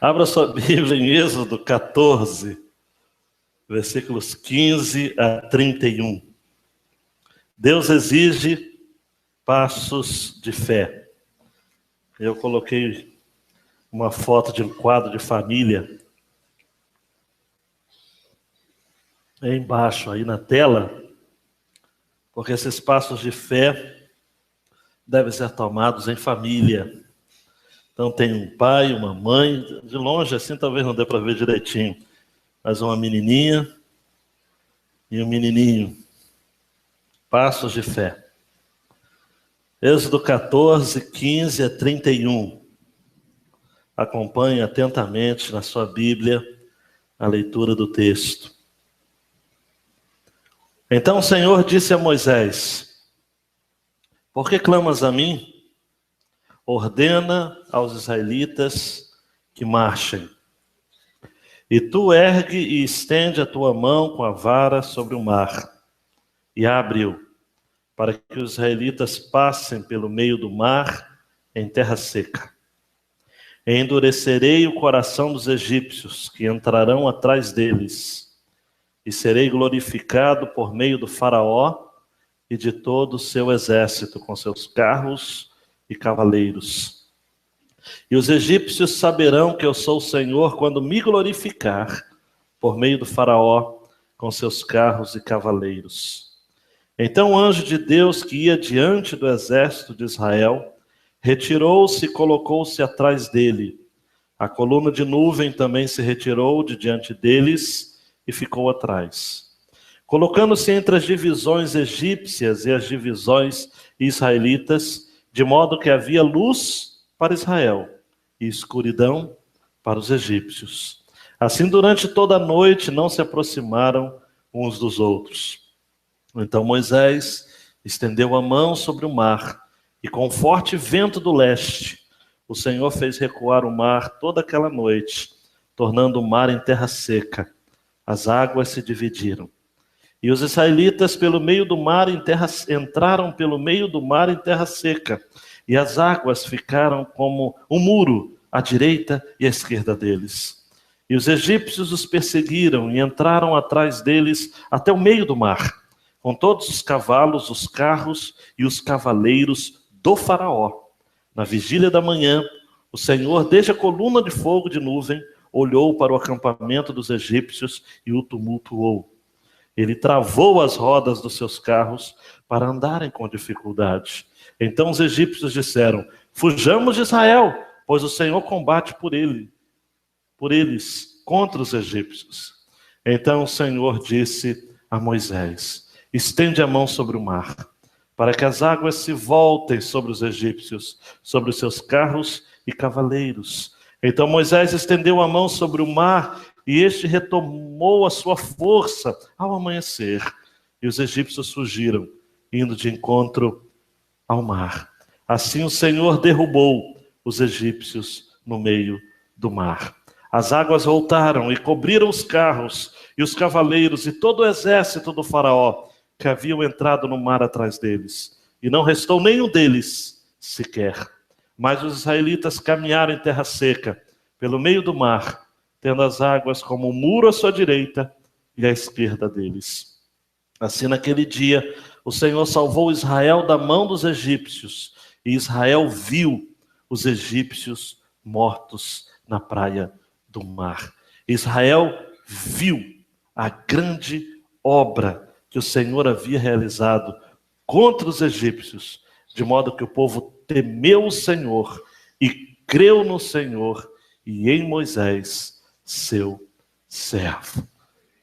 Abra sua Bíblia em Êxodo 14, versículos 15 a 31. Deus exige passos de fé. Eu coloquei uma foto de um quadro de família aí embaixo, aí na tela, porque esses passos de fé devem ser tomados em família. Então tem um pai, uma mãe, de longe assim talvez não dê para ver direitinho, mas uma menininha e um menininho. Passos de fé. Êxodo 14, 15 a 31. Acompanhe atentamente na sua Bíblia a leitura do texto. Então o Senhor disse a Moisés: por que clamas a mim? Ordena aos israelitas que marchem. E tu ergue e estende a tua mão com a vara sobre o mar, e abre-o, para que os israelitas passem pelo meio do mar em terra seca. E endurecerei o coração dos egípcios, que entrarão atrás deles, e serei glorificado por meio do faraó e de todo o seu exército, com seus carros e cavaleiros. E os egípcios saberão que eu sou o Senhor quando me glorificar por meio do faraó com seus carros e cavaleiros. Então o anjo de Deus que ia diante do exército de Israel retirou-se e colocou-se atrás dele. A coluna de nuvem também se retirou de diante deles e ficou atrás. Colocando-se entre as divisões egípcias e as divisões israelitas, de modo que havia luz para Israel e escuridão para os egípcios. Assim, durante toda a noite, não se aproximaram uns dos outros. Então Moisés estendeu a mão sobre o mar, e com forte vento do leste, o Senhor fez recuar o mar toda aquela noite, tornando o mar em terra seca. As águas se dividiram. E os israelitas pelo meio do mar entraram pelo meio do mar em terra seca, e as águas ficaram como um muro à direita e à esquerda deles. E os egípcios os perseguiram e entraram atrás deles até o meio do mar, com todos os cavalos, os carros e os cavaleiros do faraó. Na vigília da manhã, o Senhor, desde a coluna de fogo de nuvem, olhou para o acampamento dos egípcios e o tumultuou. Ele travou as rodas dos seus carros para andarem com dificuldade. Então os egípcios disseram: fujamos de Israel, pois o Senhor combate por eles, contra os egípcios. Então o Senhor disse a Moisés: estende a mão sobre o mar, para que as águas se voltem sobre os egípcios, sobre os seus carros e cavaleiros. Então Moisés estendeu a mão sobre o mar, e este retomou a sua força ao amanhecer. E os egípcios fugiram, indo de encontro ao mar. Assim o Senhor derrubou os egípcios no meio do mar. As águas voltaram e cobriram os carros e os cavaleiros e todo o exército do faraó, que haviam entrado no mar atrás deles. E não restou nenhum deles sequer. Mas os israelitas caminharam em terra seca, pelo meio do mar, tendo as águas como um muro à sua direita e à esquerda deles. Assim, naquele dia, o Senhor salvou Israel da mão dos egípcios, e Israel viu os egípcios mortos na praia do mar. Israel viu a grande obra que o Senhor havia realizado contra os egípcios, de modo que o povo temeu o Senhor e creu no Senhor e em Moisés, seu servo.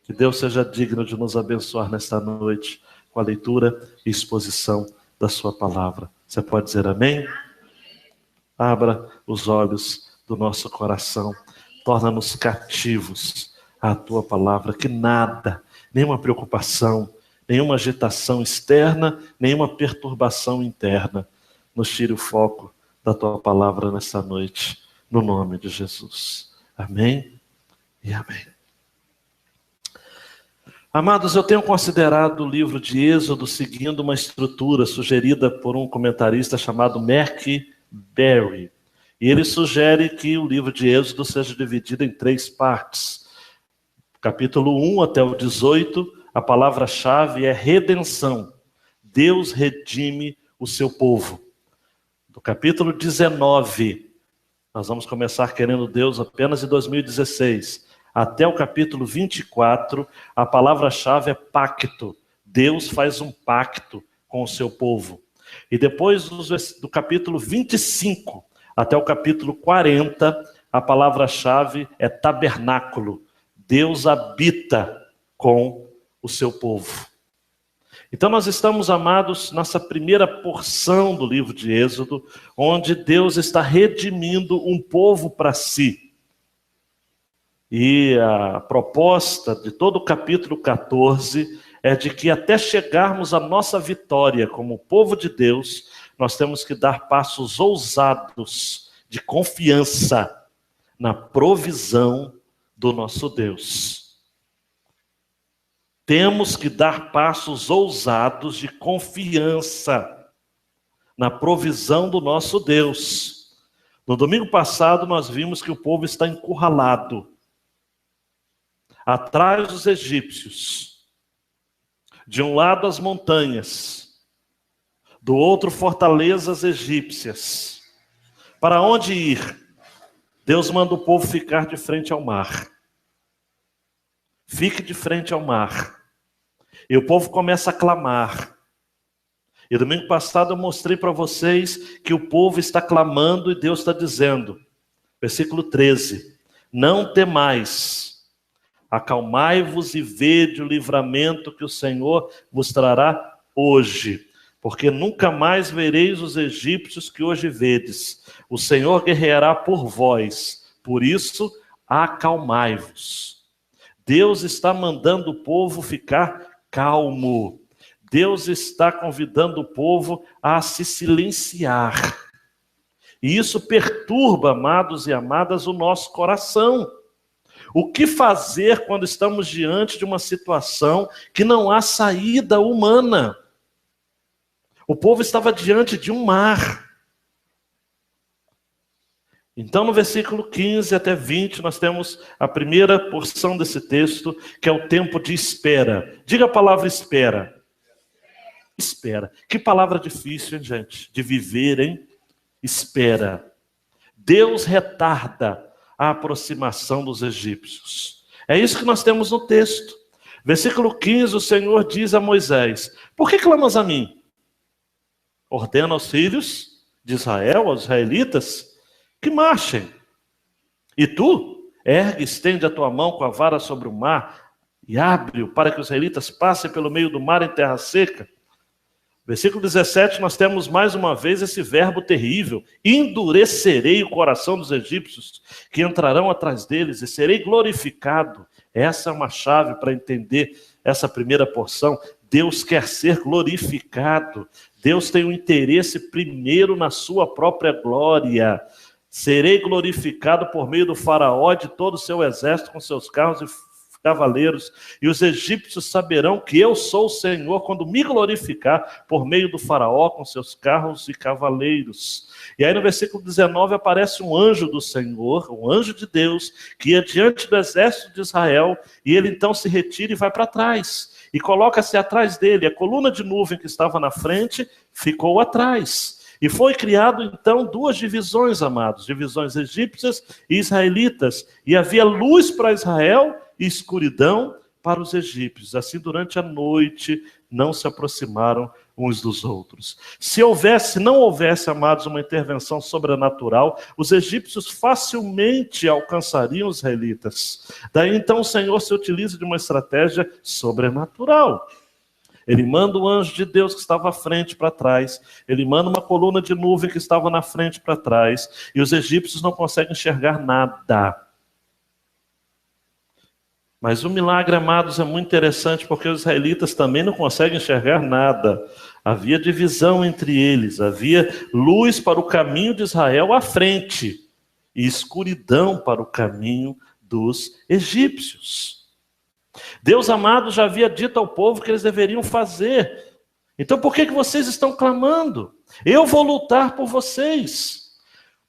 Que Deus seja digno de nos abençoar nesta noite com a leitura e exposição da sua palavra. Você pode dizer amém? Abra os olhos do nosso coração, torna-nos cativos à tua palavra, que nada, nenhuma preocupação, nenhuma agitação externa, nenhuma perturbação interna nos tire o foco da tua palavra nesta noite, no nome de Jesus. Amém e amém. Amados, eu tenho considerado o livro de Êxodo seguindo uma estrutura sugerida por um comentarista chamado Mark Berry. E ele sugere que o livro de Êxodo seja dividido em 3 partes. Capítulo 1 até o 18, a palavra-chave é redenção. Deus redime o seu povo. Do capítulo 19, nós vamos começar querendo Deus apenas em 2016. Até o capítulo 24, a palavra-chave é pacto. Deus faz um pacto com o seu povo. E depois do capítulo 25 até o capítulo 40, a palavra-chave é tabernáculo. Deus habita com o seu povo. Então nós estamos, amados, nessa primeira porção do livro de Êxodo, onde Deus está redimindo um povo para si. E a proposta de todo o capítulo 14 é de que até chegarmos à nossa vitória como povo de Deus, nós temos que dar passos ousados de confiança na provisão do nosso Deus. Temos que dar passos ousados de confiança na provisão do nosso Deus. No domingo passado nós vimos que o povo está encurralado atrás dos egípcios. De um lado as montanhas, do outro fortalezas egípcias. Para onde ir? Deus manda o povo ficar de frente ao mar. Fique de frente ao mar. E o povo começa a clamar. E domingo passado eu mostrei para vocês que o povo está clamando e Deus está dizendo, versículo 13, não temais, acalmai-vos e vede o livramento que o Senhor vos trará hoje, porque nunca mais vereis os egípcios que hoje vedes. O Senhor guerreará por vós, por isso acalmai-vos. Deus está mandando o povo ficar calmo. Deus está convidando o povo a se silenciar. E isso perturba, amados e amadas, o nosso coração. O que fazer quando estamos diante de uma situação que não há saída humana? O povo estava diante de um mar. Então, no versículo 15 até 20, nós temos a primeira porção desse texto, que é o tempo de espera. Diga a palavra espera. Espera. Que palavra difícil, hein, gente? De viver, hein? Espera. Deus retarda a aproximação dos egípcios. É isso que nós temos no texto. Versículo 15, o Senhor diz a Moisés, por que clamas a mim? Ordena aos filhos de Israel, aos israelitas, que marchem. E tu, ergue, estende a tua mão com a vara sobre o mar e abre-o para que os israelitas passem pelo meio do mar em terra seca. Versículo 17, nós temos mais uma vez esse verbo terrível. Endurecerei o coração dos egípcios que entrarão atrás deles e serei glorificado. Essa é uma chave para entender essa primeira porção. Deus quer ser glorificado. Deus tem um interesse primeiro na sua própria glória. Serei glorificado por meio do faraó e de todo o seu exército com seus carros e cavaleiros, e os egípcios saberão que eu sou o Senhor quando me glorificar por meio do faraó com seus carros e cavaleiros. E aí no versículo 19 aparece um anjo do Senhor, um anjo de Deus, que ia diante do exército de Israel, e ele então se retira e vai para trás, e coloca-se atrás dele. A coluna de nuvem que estava na frente ficou atrás. E foi criado então 2 divisões, amados, divisões egípcias e israelitas, e havia luz para Israel e escuridão para os egípcios. Assim, durante a noite, não se aproximaram uns dos outros. Se não houvesse, amados, uma intervenção sobrenatural, os egípcios facilmente alcançariam os israelitas. Daí, então, o Senhor se utiliza de uma estratégia sobrenatural. Ele manda o anjo de Deus que estava à frente para trás. Ele manda uma coluna de nuvem que estava na frente para trás. E os egípcios não conseguem enxergar nada. Mas o milagre, amados, é muito interessante porque os israelitas também não conseguem enxergar nada. Havia divisão entre eles. Havia luz para o caminho de Israel à frente e escuridão para o caminho dos egípcios. Deus amado já havia dito ao povo que eles deveriam fazer. Então por que vocês estão clamando? Eu vou lutar por vocês.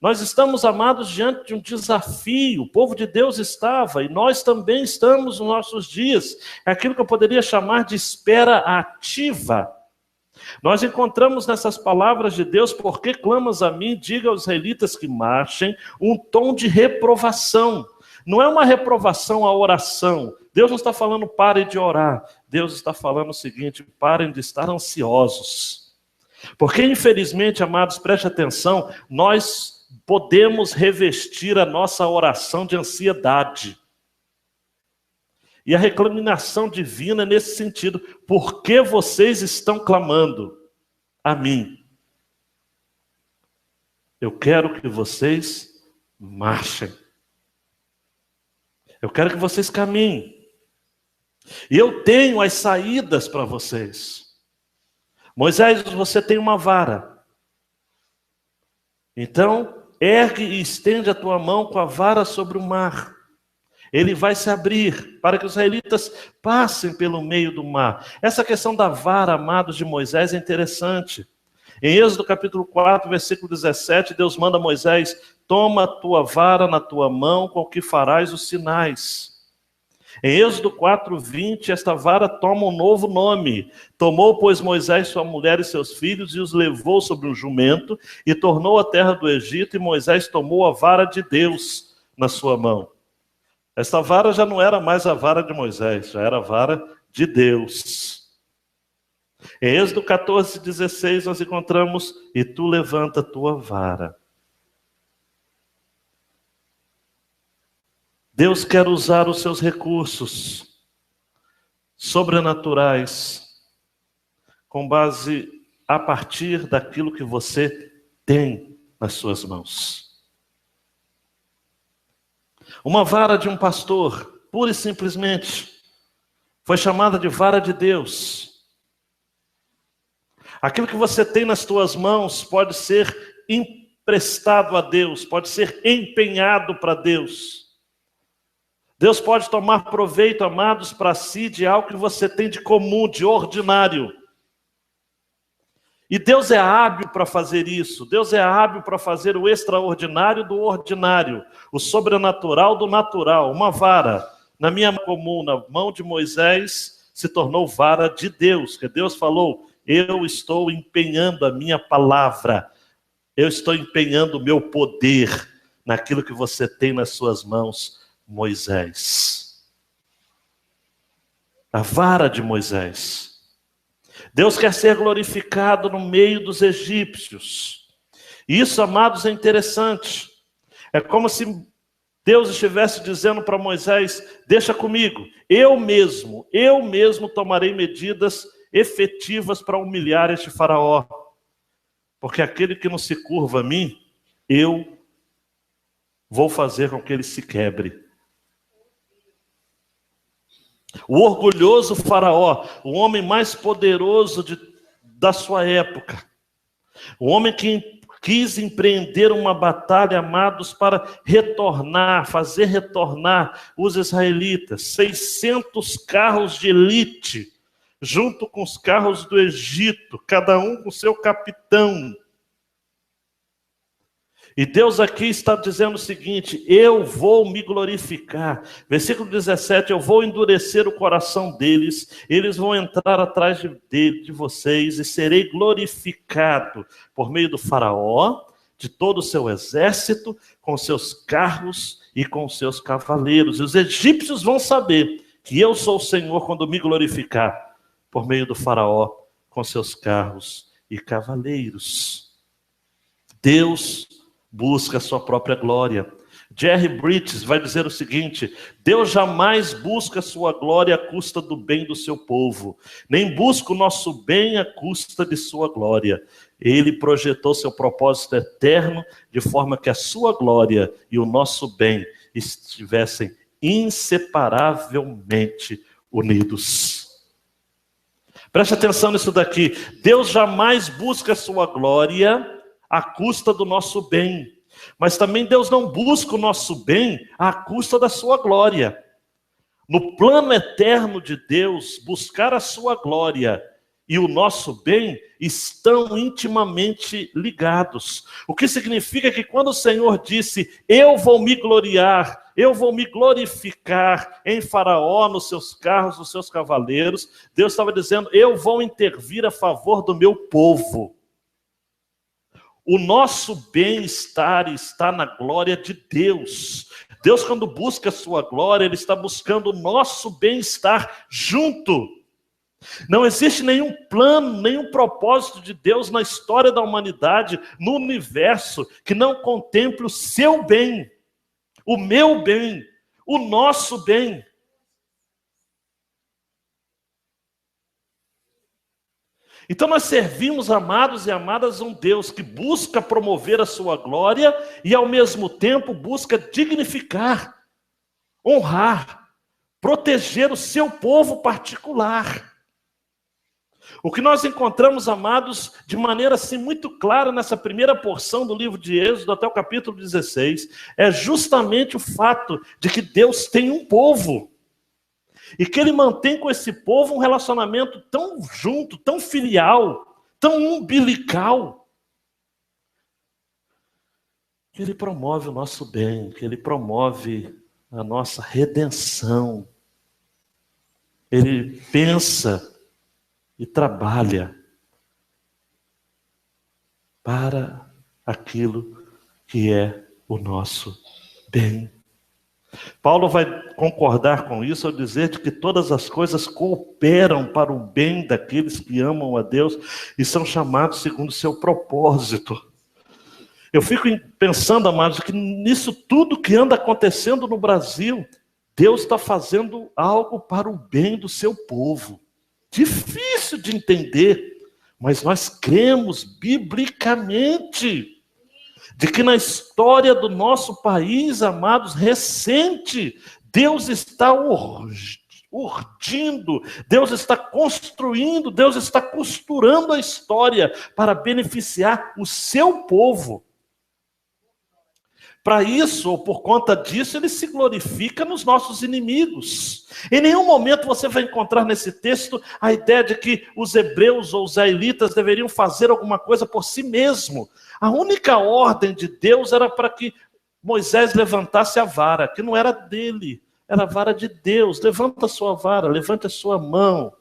Nós estamos, amados, diante de um desafio. O povo de Deus estava, e nós também estamos nos nossos dias. É aquilo que eu poderia chamar de espera ativa. Nós encontramos nessas palavras de Deus: por que clamas a mim? Diga aos israelitas que marchem, um tom de reprovação. Não é uma reprovação à oração. Deus não está falando parem de orar. Deus está falando o seguinte: parem de estar ansiosos. Porque, infelizmente, amados, preste atenção, nós podemos revestir a nossa oração de ansiedade. E a reclamação divina é nesse sentido: por que vocês estão clamando a mim? Eu quero que vocês marchem. Eu quero que vocês caminhem. E eu tenho as saídas para vocês. Moisés, você tem uma vara. Então, ergue e estende a tua mão com a vara sobre o mar. Ele vai se abrir para que os israelitas passem pelo meio do mar. Essa questão da vara, amados, de Moisés é interessante. Em Êxodo capítulo 4, versículo 17, Deus manda a Moisés: toma a tua vara na tua mão, com que farás os sinais. Em Êxodo 4, 20, esta vara toma um novo nome. Tomou, pois, Moisés sua mulher e seus filhos e os levou sobre um jumento e tornou a terra do Egito, e Moisés tomou a vara de Deus na sua mão. Esta vara já não era mais a vara de Moisés, já era a vara de Deus. Em Êxodo 14, 16, nós encontramos: e tu levanta a tua vara. Deus quer usar os seus recursos sobrenaturais com base a partir daquilo que você tem nas suas mãos. Uma vara de um pastor, pura e simplesmente, foi chamada de vara de Deus. Aquilo que você tem nas suas mãos pode ser emprestado a Deus, pode ser empenhado para Deus. Deus pode tomar proveito, amados, para si de algo que você tem de comum, de ordinário. E Deus é hábil para fazer isso. Deus é hábil para fazer o extraordinário do ordinário, o sobrenatural do natural. Uma vara, na minha mão comum, na mão de Moisés, se tornou vara de Deus. Que Deus falou: eu estou empenhando a minha palavra, eu estou empenhando o meu poder naquilo que você tem nas suas mãos, Moisés. A vara de Moisés. Deus quer ser glorificado no meio dos egípcios. Isso, amados, é interessante. É como se Deus estivesse dizendo para Moisés: deixa comigo, eu mesmo tomarei medidas efetivas para humilhar este faraó. Porque aquele que não se curva a mim, eu vou fazer com que ele se quebre. O orgulhoso faraó, o homem mais poderoso da sua época, o homem que quis empreender uma batalha, amados, para fazer retornar os israelitas, 600 carros de elite, junto com os carros do Egito, cada um com seu capitão. E Deus aqui está dizendo o seguinte: eu vou me glorificar. Versículo 17, eu vou endurecer o coração deles, eles vão entrar atrás de vocês, e serei glorificado por meio do faraó, de todo o seu exército, com seus carros e com seus cavaleiros. E os egípcios vão saber que eu sou o Senhor quando me glorificar por meio do faraó, com seus carros e cavaleiros. Deus busca a sua própria glória. Jerry Bridges vai dizer o seguinte: Deus jamais busca a sua glória à custa do bem do seu povo, nem busca o nosso bem à custa de sua glória. Ele projetou seu propósito eterno de forma que a sua glória e o nosso bem estivessem inseparavelmente unidos. Preste atenção nisso daqui. Deus jamais busca a sua glória à custa do nosso bem. Mas também Deus não busca o nosso bem à custa da sua glória. No plano eterno de Deus, buscar a sua glória e o nosso bem estão intimamente ligados. O que significa que quando o Senhor disse, eu vou me gloriar, eu vou me glorificar em Faraó, nos seus carros, nos seus cavaleiros, Deus estava dizendo, eu vou intervir a favor do meu povo. O nosso bem-estar está na glória de Deus. Deus, quando busca a sua glória, Ele está buscando o nosso bem-estar junto. Não existe nenhum plano, nenhum propósito de Deus na história da humanidade, no universo, que não contemple o seu bem, o meu bem, o nosso bem. Então nós servimos, amados e amadas, um Deus que busca promover a sua glória e ao mesmo tempo busca dignificar, honrar, proteger o seu povo particular. O que nós encontramos, amados, de maneira assim muito clara nessa primeira porção do livro de Êxodo até o capítulo 16, é justamente o fato de que Deus tem um povo. E que Ele mantém com esse povo um relacionamento tão junto, tão filial, tão umbilical, que Ele promove o nosso bem, que Ele promove a nossa redenção. Ele pensa e trabalha para aquilo que é o nosso bem. Paulo vai concordar com isso ao dizer de que todas as coisas cooperam para o bem daqueles que amam a Deus e são chamados segundo o seu propósito. Eu fico pensando, amados, que nisso tudo que anda acontecendo no Brasil, Deus está fazendo algo para o bem do seu povo. Difícil de entender, mas nós cremos biblicamente de que na história do nosso país, amados, recente, Deus está urdindo, Deus está construindo, Deus está costurando a história para beneficiar o seu povo. Para isso, ou por conta disso, Ele se glorifica nos nossos inimigos. Em nenhum momento você vai encontrar nesse texto a ideia de que os hebreus ou os israelitas deveriam fazer alguma coisa por si mesmo. A única ordem de Deus era para que Moisés levantasse a vara, que não era dele, era a vara de Deus. Levanta a sua vara, levante a sua mão.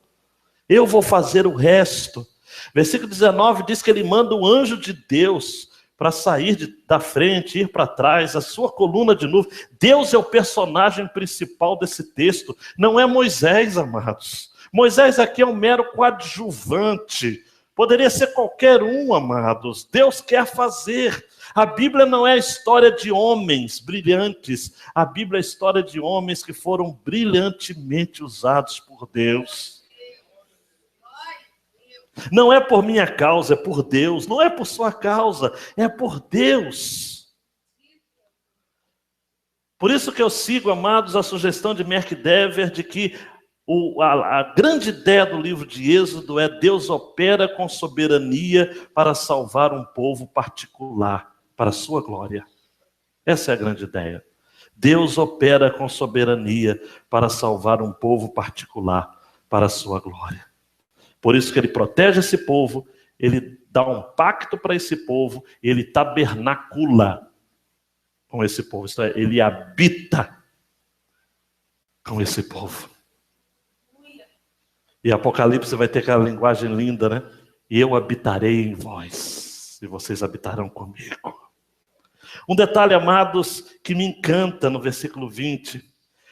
Eu vou fazer o resto. Versículo 19 diz que ele manda o anjo de Deus para sair da frente, ir para trás, a sua coluna de nuvem. Deus é o personagem principal desse texto, não é Moisés, amados. Moisés aqui é um mero coadjuvante. Poderia ser qualquer um, amados. Deus quer fazer. A Bíblia não é a história de homens brilhantes. A Bíblia é a história de homens que foram brilhantemente usados por Deus. Não é por minha causa, é por Deus. Não é por sua causa, é por Deus. Por isso que eu sigo, amados, a sugestão de Mark Dever de que a grande ideia do livro de Êxodo é Deus opera com soberania para salvar um povo particular, para a sua glória. Essa é a grande ideia. Deus opera com soberania para salvar um povo particular, para a sua glória. Por isso que Ele protege esse povo, Ele dá um pacto para esse povo, Ele tabernacula com esse povo, isto é, Ele habita com esse povo. E Apocalipse vai ter aquela linguagem linda, né? E eu habitarei em vós, e vocês habitarão comigo. Um detalhe, amados, que me encanta no versículo 20,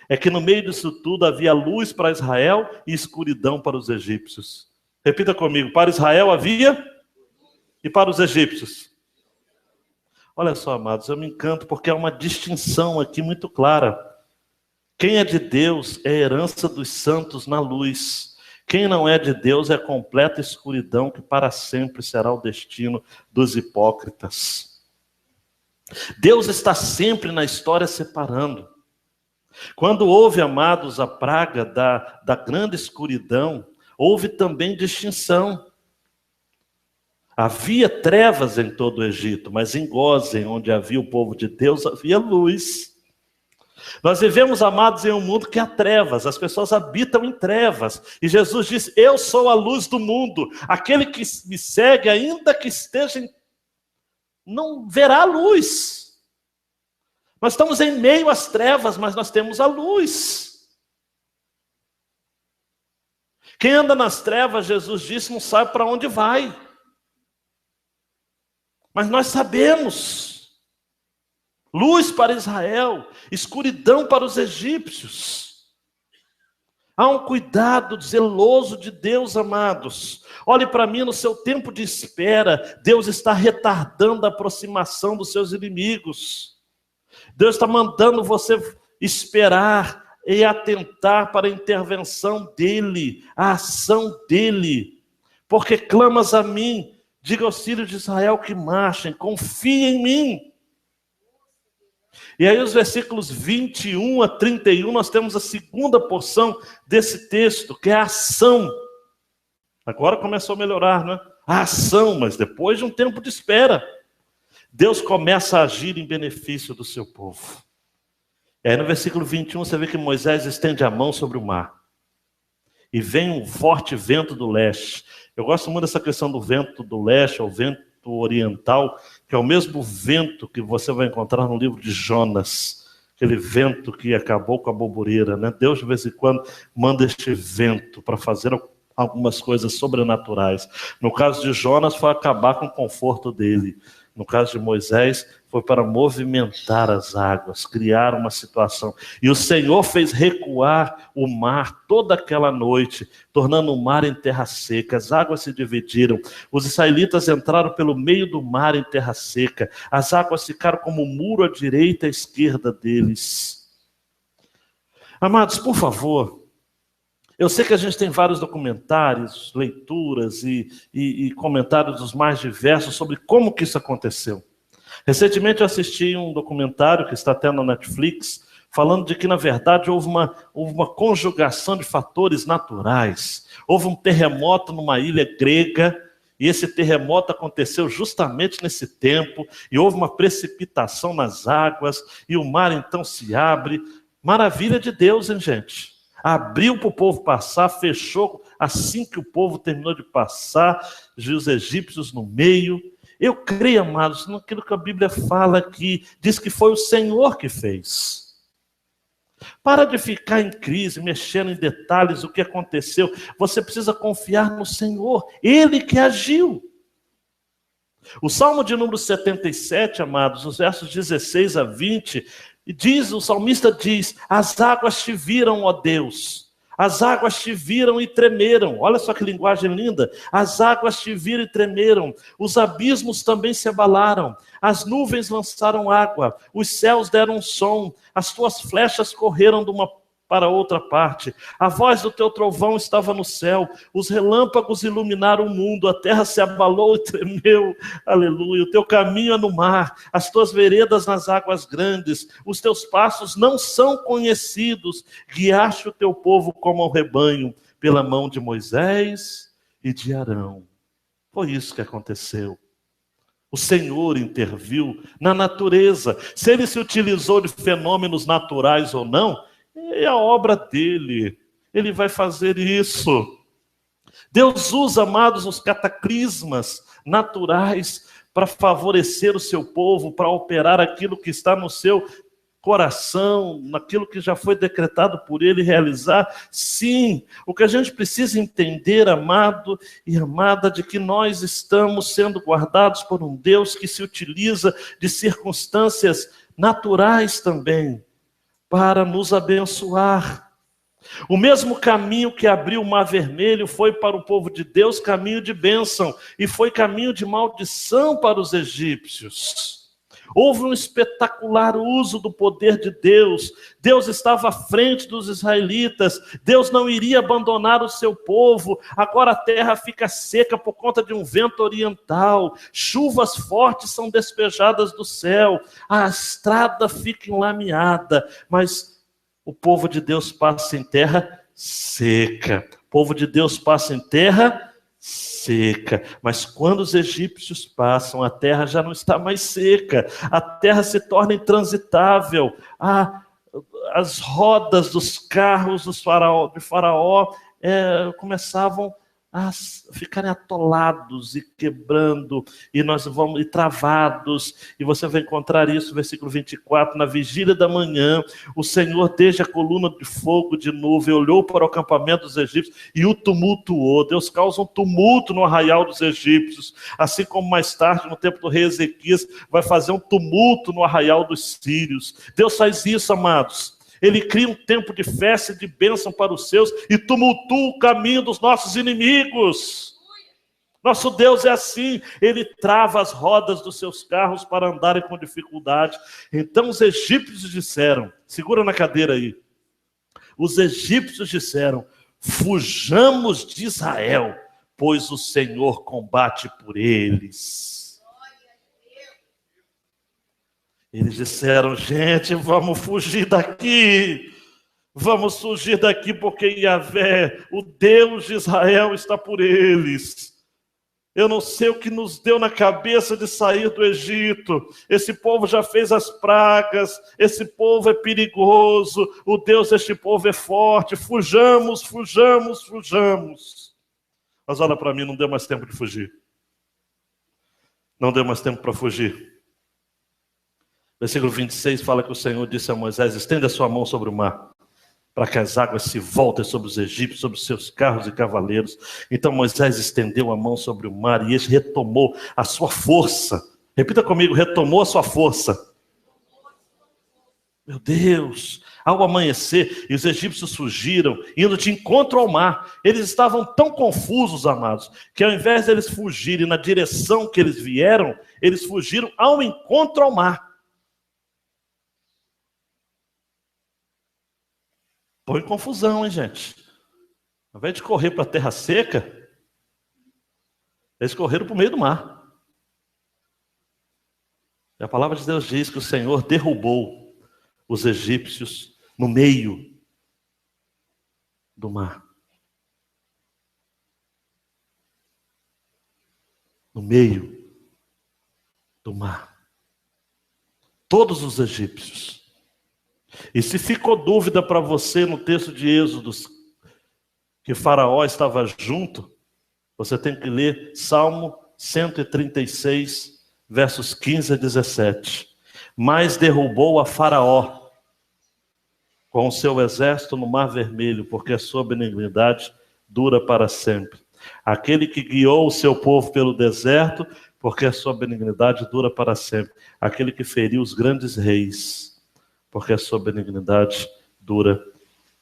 é que no meio disso tudo havia luz para Israel e escuridão para os egípcios. Repita comigo, para Israel havia e para os egípcios. Olha só, amados, eu me encanto porque há uma distinção aqui muito clara. Quem é de Deus é herança dos santos na luz. Quem não é de Deus é completa escuridão que para sempre será o destino dos hipócritas. Deus está sempre na história separando. Quando houve, amados, a praga da grande escuridão, houve também distinção. Havia trevas em todo o Egito, mas em Gósen, onde havia o povo de Deus, havia luz. Nós vivemos, amados, em um mundo que há trevas, as pessoas habitam em trevas. E Jesus disse: eu sou a luz do mundo. Aquele que me segue, ainda que esteja não verá a luz. Nós estamos em meio às trevas, mas nós temos a luz. Quem anda nas trevas, Jesus disse, não sabe para onde vai. Mas nós sabemos. Luz para Israel, escuridão para os egípcios. Há um cuidado zeloso de Deus, amados. Olhe para mim, no seu tempo de espera, Deus está retardando a aproximação dos seus inimigos. Deus está mandando você esperar e atentar para a intervenção dEle, a ação dEle. Porque clamas a mim, diga aos filhos de Israel que marchem, confiem em mim. E aí os versículos 21 a 31, nós temos a segunda porção desse texto, que é a ação. Agora começou a melhorar, não é? A ação, mas depois de um tempo de espera, Deus começa a agir em benefício do seu povo. E aí no versículo 21 você vê que Moisés estende a mão sobre o mar. E vem um forte vento do leste. Eu gosto muito dessa questão do vento do leste, ou vento oriental, que é o mesmo vento que você vai encontrar no livro de Jonas. Aquele vento que acabou com a bobureira, né? Deus de vez em quando manda este vento para fazer algumas coisas sobrenaturais. No caso de Jonas foi acabar com o conforto dele. No caso de Moisés, foi para movimentar as águas, criar uma situação. E o Senhor fez recuar o mar toda aquela noite, tornando o mar em terra seca. As águas se dividiram. Os israelitas entraram pelo meio do mar em terra seca. As águas ficaram como um muro à direita e à esquerda deles. Amados, por favor, eu sei que a gente tem vários documentários, leituras e comentários dos mais diversos sobre como que isso aconteceu. Recentemente eu assisti um documentário que está até na Netflix, falando de que, na verdade, houve uma conjugação de fatores naturais. Houve um terremoto numa ilha grega, e esse terremoto aconteceu justamente nesse tempo, e houve uma precipitação nas águas, e o mar então se abre. Maravilha de Deus, hein, gente? Abriu para o povo passar, fechou assim que o povo terminou de passar, os egípcios no meio. Eu creio, amados, naquilo que a Bíblia fala aqui, diz que foi o Senhor que fez. Para de ficar em crise, mexendo em detalhes do que aconteceu. Você precisa confiar no Senhor, Ele que agiu. O Salmo de número 77, amados, os versos 16 a 20, o salmista diz: as águas te viram, ó Deus, as águas te viram e tremeram. Olha só que linguagem linda. As águas te viram e tremeram, os abismos também se abalaram, as nuvens lançaram água, os céus deram som, as tuas flechas correram de uma para outra parte. A voz do teu trovão estava no céu, os relâmpagos iluminaram o mundo, a terra se abalou e tremeu. Aleluia. O teu caminho é no mar, as tuas veredas nas águas grandes, os teus passos não são conhecidos. Guiaste o teu povo como ao rebanho, pela mão de Moisés e de Arão. Foi isso que aconteceu. O Senhor interviu na natureza. Se ele se utilizou de fenômenos naturais ou não, é a obra dele. Ele vai fazer isso. Deus usa, amados, os cataclismas naturais para favorecer o seu povo, para operar aquilo que está no seu coração, naquilo que já foi decretado por ele realizar. Sim, o que a gente precisa entender, amado e amada, de que nós estamos sendo guardados por um Deus que se utiliza de circunstâncias naturais também para nos abençoar. O mesmo caminho que abriu o Mar Vermelho foi para o povo de Deus caminho de bênção, e foi caminho de maldição para os egípcios. Houve um espetacular uso do poder de Deus. Deus estava à frente dos israelitas. Deus não iria abandonar o seu povo. Agora a terra fica seca por conta de um vento oriental. Chuvas fortes são despejadas do céu. A estrada fica enlameada. Mas o povo de Deus passa em terra seca. O povo de Deus passa em terra seca. Mas quando os egípcios passam, a terra já não está mais seca. A terra se torna intransitável. as rodas dos carros de Faraó começavam a ficarem atolados e quebrando, e travados, e você vai encontrar isso, versículo 24, na vigília da manhã, o Senhor, desde a coluna de fogo de nuvem, olhou para o acampamento dos egípcios e o tumultuou. Deus causa um tumulto no arraial dos egípcios, assim como mais tarde, no tempo do rei Ezequias, vai fazer um tumulto no arraial dos sírios. Deus faz isso, amados. Ele cria um tempo de festa e de bênção para os seus e tumultua o caminho dos nossos inimigos. Nosso Deus é assim, Ele trava as rodas dos seus carros para andarem com dificuldade. Então os egípcios disseram, segura na cadeira aí, os egípcios disseram, fujamos de Israel, pois o Senhor combate por eles. Eles disseram, gente, vamos fugir daqui. Vamos fugir daqui porque Yahvé, o Deus de Israel, está por eles. Eu não sei o que nos deu na cabeça de sair do Egito. Esse povo já fez as pragas. Esse povo é perigoso. O Deus deste povo é forte. Fujamos, fujamos, fujamos. Mas olha para mim, não deu mais tempo de fugir. Não deu mais tempo para fugir. Versículo 26 fala que o Senhor disse a Moisés, estenda a sua mão sobre o mar, para que as águas se voltem sobre os egípcios, sobre os seus carros e cavaleiros. Então Moisés estendeu a mão sobre o mar e este retomou a sua força. Repita comigo, retomou a sua força. Meu Deus, ao amanhecer, e os egípcios fugiram, indo de encontro ao mar. Eles estavam tão confusos, amados, que ao invés de eles fugirem na direção que eles vieram, eles fugiram ao encontro ao mar. Põe confusão, hein, gente? Ao invés de correr para a terra seca, eles correram para o meio do mar. E a palavra de Deus diz que o Senhor derrubou os egípcios no meio do mar. No meio do mar. Todos os egípcios. E se ficou dúvida para você no texto de Êxodos que Faraó estava junto, você tem que ler Salmo 136, versos 15 a 17. Mas derrubou a Faraó com o seu exército no Mar Vermelho, porque a sua benignidade dura para sempre. Aquele que guiou o seu povo pelo deserto, porque a sua benignidade dura para sempre. Aquele que feriu os grandes reis, porque a sua benignidade dura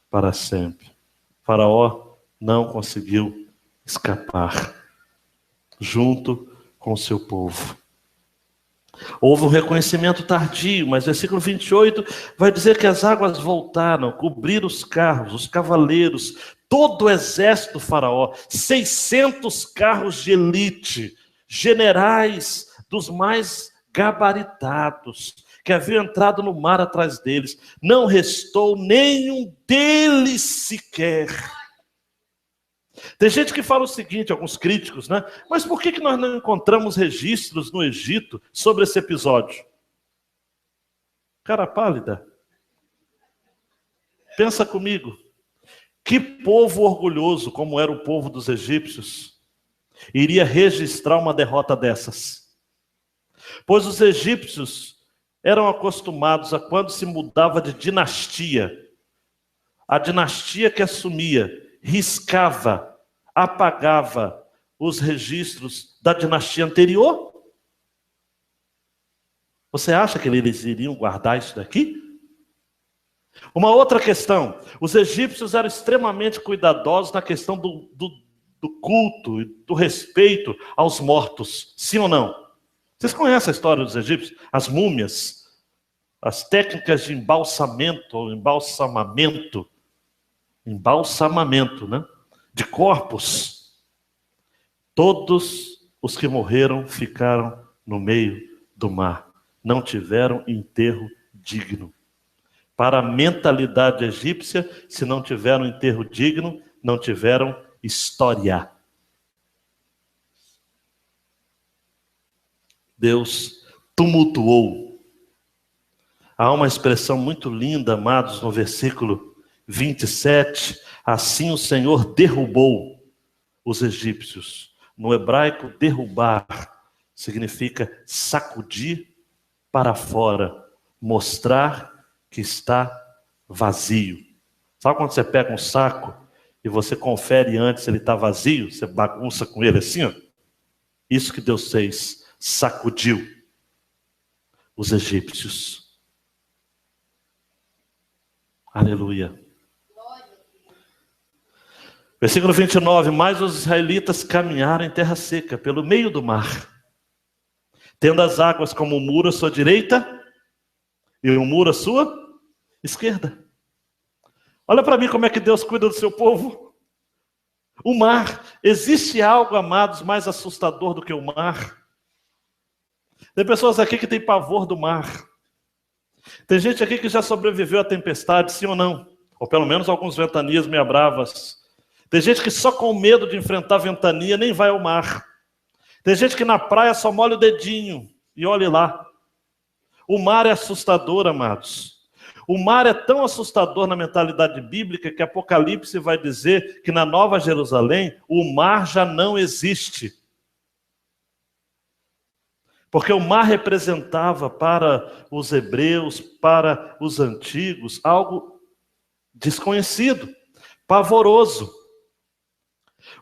para sempre. Faraó não conseguiu escapar, junto com o seu povo. Houve um reconhecimento tardio, mas versículo 28 vai dizer que as águas voltaram, cobriram os carros, os cavaleiros, todo o exército do Faraó, 600 carros de elite, generais dos mais gabaritados, que haviam entrado no mar atrás deles. Não restou nenhum deles sequer. Tem gente que fala o seguinte, alguns críticos, né? Mas por que nós não encontramos registros no Egito sobre esse episódio? Cara pálida. Pensa comigo. Que povo orgulhoso, como era o povo dos egípcios, iria registrar uma derrota dessas? Pois os egípcios eram acostumados a, quando se mudava de dinastia, a dinastia que assumia riscava, apagava os registros da dinastia anterior. Você acha que eles iriam guardar isso daqui? Uma outra questão, os egípcios eram extremamente cuidadosos na questão do culto e do respeito aos mortos, sim ou não? Vocês conhecem a história dos egípcios? As múmias, as técnicas de embalsamento, ou embalsamamento, né? De corpos. Todos os que morreram ficaram no meio do mar. Não tiveram enterro digno. Para a mentalidade egípcia, se não tiveram enterro digno, não tiveram história. Deus tumultuou Há uma expressão muito linda, amados, no versículo 27. Assim o Senhor derrubou os egípcios. No hebraico, derrubar significa sacudir para fora, mostrar que está vazio. Sabe quando você pega um saco e você confere antes se ele está vazio? Você bagunça com ele assim, ó. Isso que Deus fez, sacudiu os egípcios. Aleluia. Versículo 29. Mas os israelitas caminharam em terra seca, pelo meio do mar, tendo as águas como um muro à sua direita e um muro à sua esquerda. Olha para mim como é que Deus cuida do seu povo. O mar. Existe algo, amados, mais assustador do que o mar? Tem pessoas aqui que têm pavor do mar. Tem gente aqui que já sobreviveu à tempestade, sim ou não? Ou pelo menos alguns ventanias meio bravas. Tem gente que só com medo de enfrentar ventania nem vai ao mar. Tem gente que na praia só molha o dedinho e olhe lá. O mar é assustador, amados. O mar é tão assustador na mentalidade bíblica que Apocalipse vai dizer que na Nova Jerusalém o mar já não existe. Porque o mar representava para os hebreus, para os antigos, algo desconhecido, pavoroso.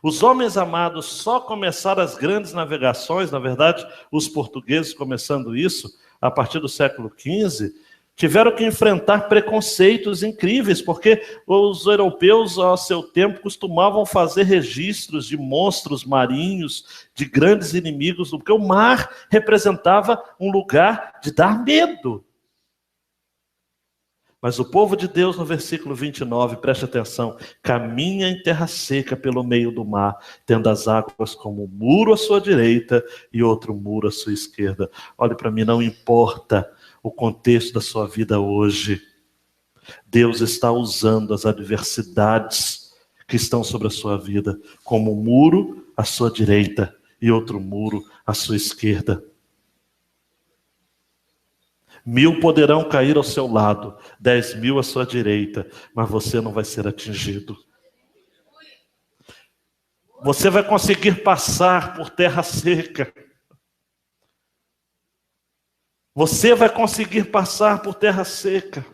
Os homens amados só começaram as grandes navegações, na verdade, os portugueses começando isso, a partir do século XV, tiveram que enfrentar preconceitos incríveis, porque os europeus, ao seu tempo, costumavam fazer registros de monstros marinhos, de grandes inimigos, porque o mar representava um lugar de dar medo. Mas o povo de Deus, no versículo 29, preste atenção, caminha em terra seca pelo meio do mar, tendo as águas como um muro à sua direita e outro muro à sua esquerda. Olhe para mim, não importa o contexto da sua vida hoje, Deus está usando as adversidades que estão sobre a sua vida como um muro à sua direita e outro muro à sua esquerda. 1000 poderão cair ao seu lado, 10.000 à sua direita, mas você não vai ser atingido. Você vai conseguir passar por terra seca. Você vai conseguir passar por terra seca.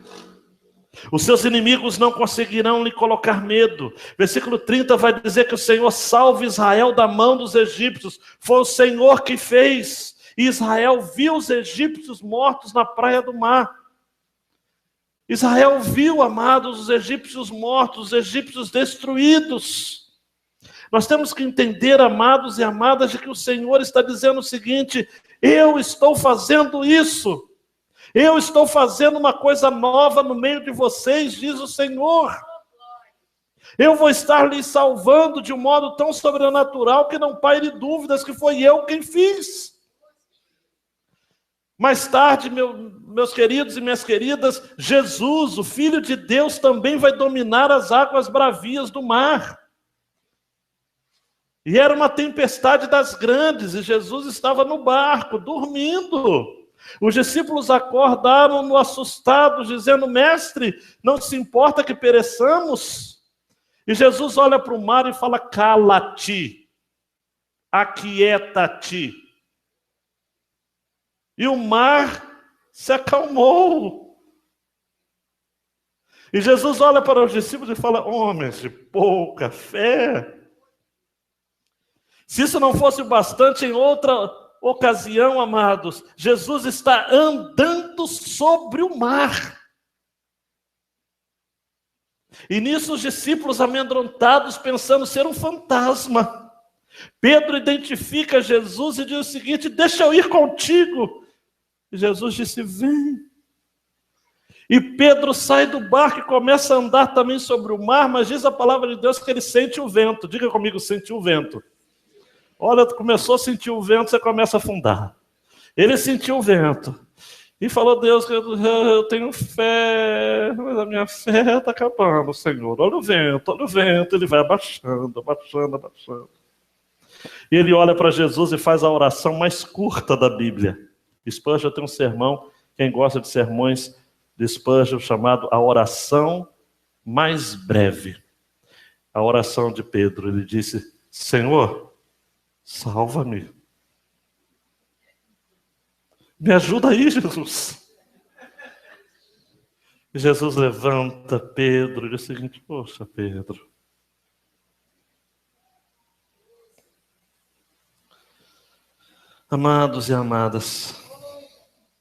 Os seus inimigos não conseguirão lhe colocar medo. Versículo 30 vai dizer que o Senhor salva Israel da mão dos egípcios. Foi o Senhor que fez. E Israel viu os egípcios mortos na praia do mar. Israel viu, amados, os egípcios mortos, os egípcios destruídos. Nós temos que entender, amados e amadas, de que o Senhor está dizendo o seguinte: eu estou fazendo isso. Eu estou fazendo uma coisa nova no meio de vocês, diz o Senhor. Eu vou estar lhes salvando de um modo tão sobrenatural que não paire dúvidas que foi eu quem fiz. Mais tarde, meus queridos e minhas queridas, Jesus, o Filho de Deus, também vai dominar as águas bravias do mar. E era uma tempestade das grandes, e Jesus estava no barco, dormindo. Os discípulos acordaram-no assustados, dizendo: mestre, não se importa que pereçamos? E Jesus olha para o mar e fala: cala-te, aquieta-te. E o mar se acalmou. E Jesus olha para os discípulos e fala: homens de pouca fé. Se isso não fosse bastante, em outra ocasião, amados, Jesus está andando sobre o mar. E nisso os discípulos amedrontados, pensando ser um fantasma. Pedro identifica Jesus e diz o seguinte: deixa eu ir contigo. E Jesus disse: vem. E Pedro sai do barco e começa a andar também sobre o mar, mas diz a palavra de Deus que ele sente o vento. Diga comigo: sentiu o vento. Olha, começou a sentir o vento, você começa a afundar. Ele sentiu o vento. E falou: Deus, eu tenho fé, mas a minha fé está acabando, Senhor. Olha o vento. Ele vai abaixando, abaixando, abaixando. E ele olha para Jesus e faz a oração mais curta da Bíblia. Spurgeon tem um sermão, quem gosta de sermões de Spurgeon chamado a oração mais breve. A oração de Pedro. Ele disse: Senhor, salva-me. Me ajuda aí, Jesus. E Jesus levanta Pedro e diz o seguinte: poxa, Pedro, amados e amadas,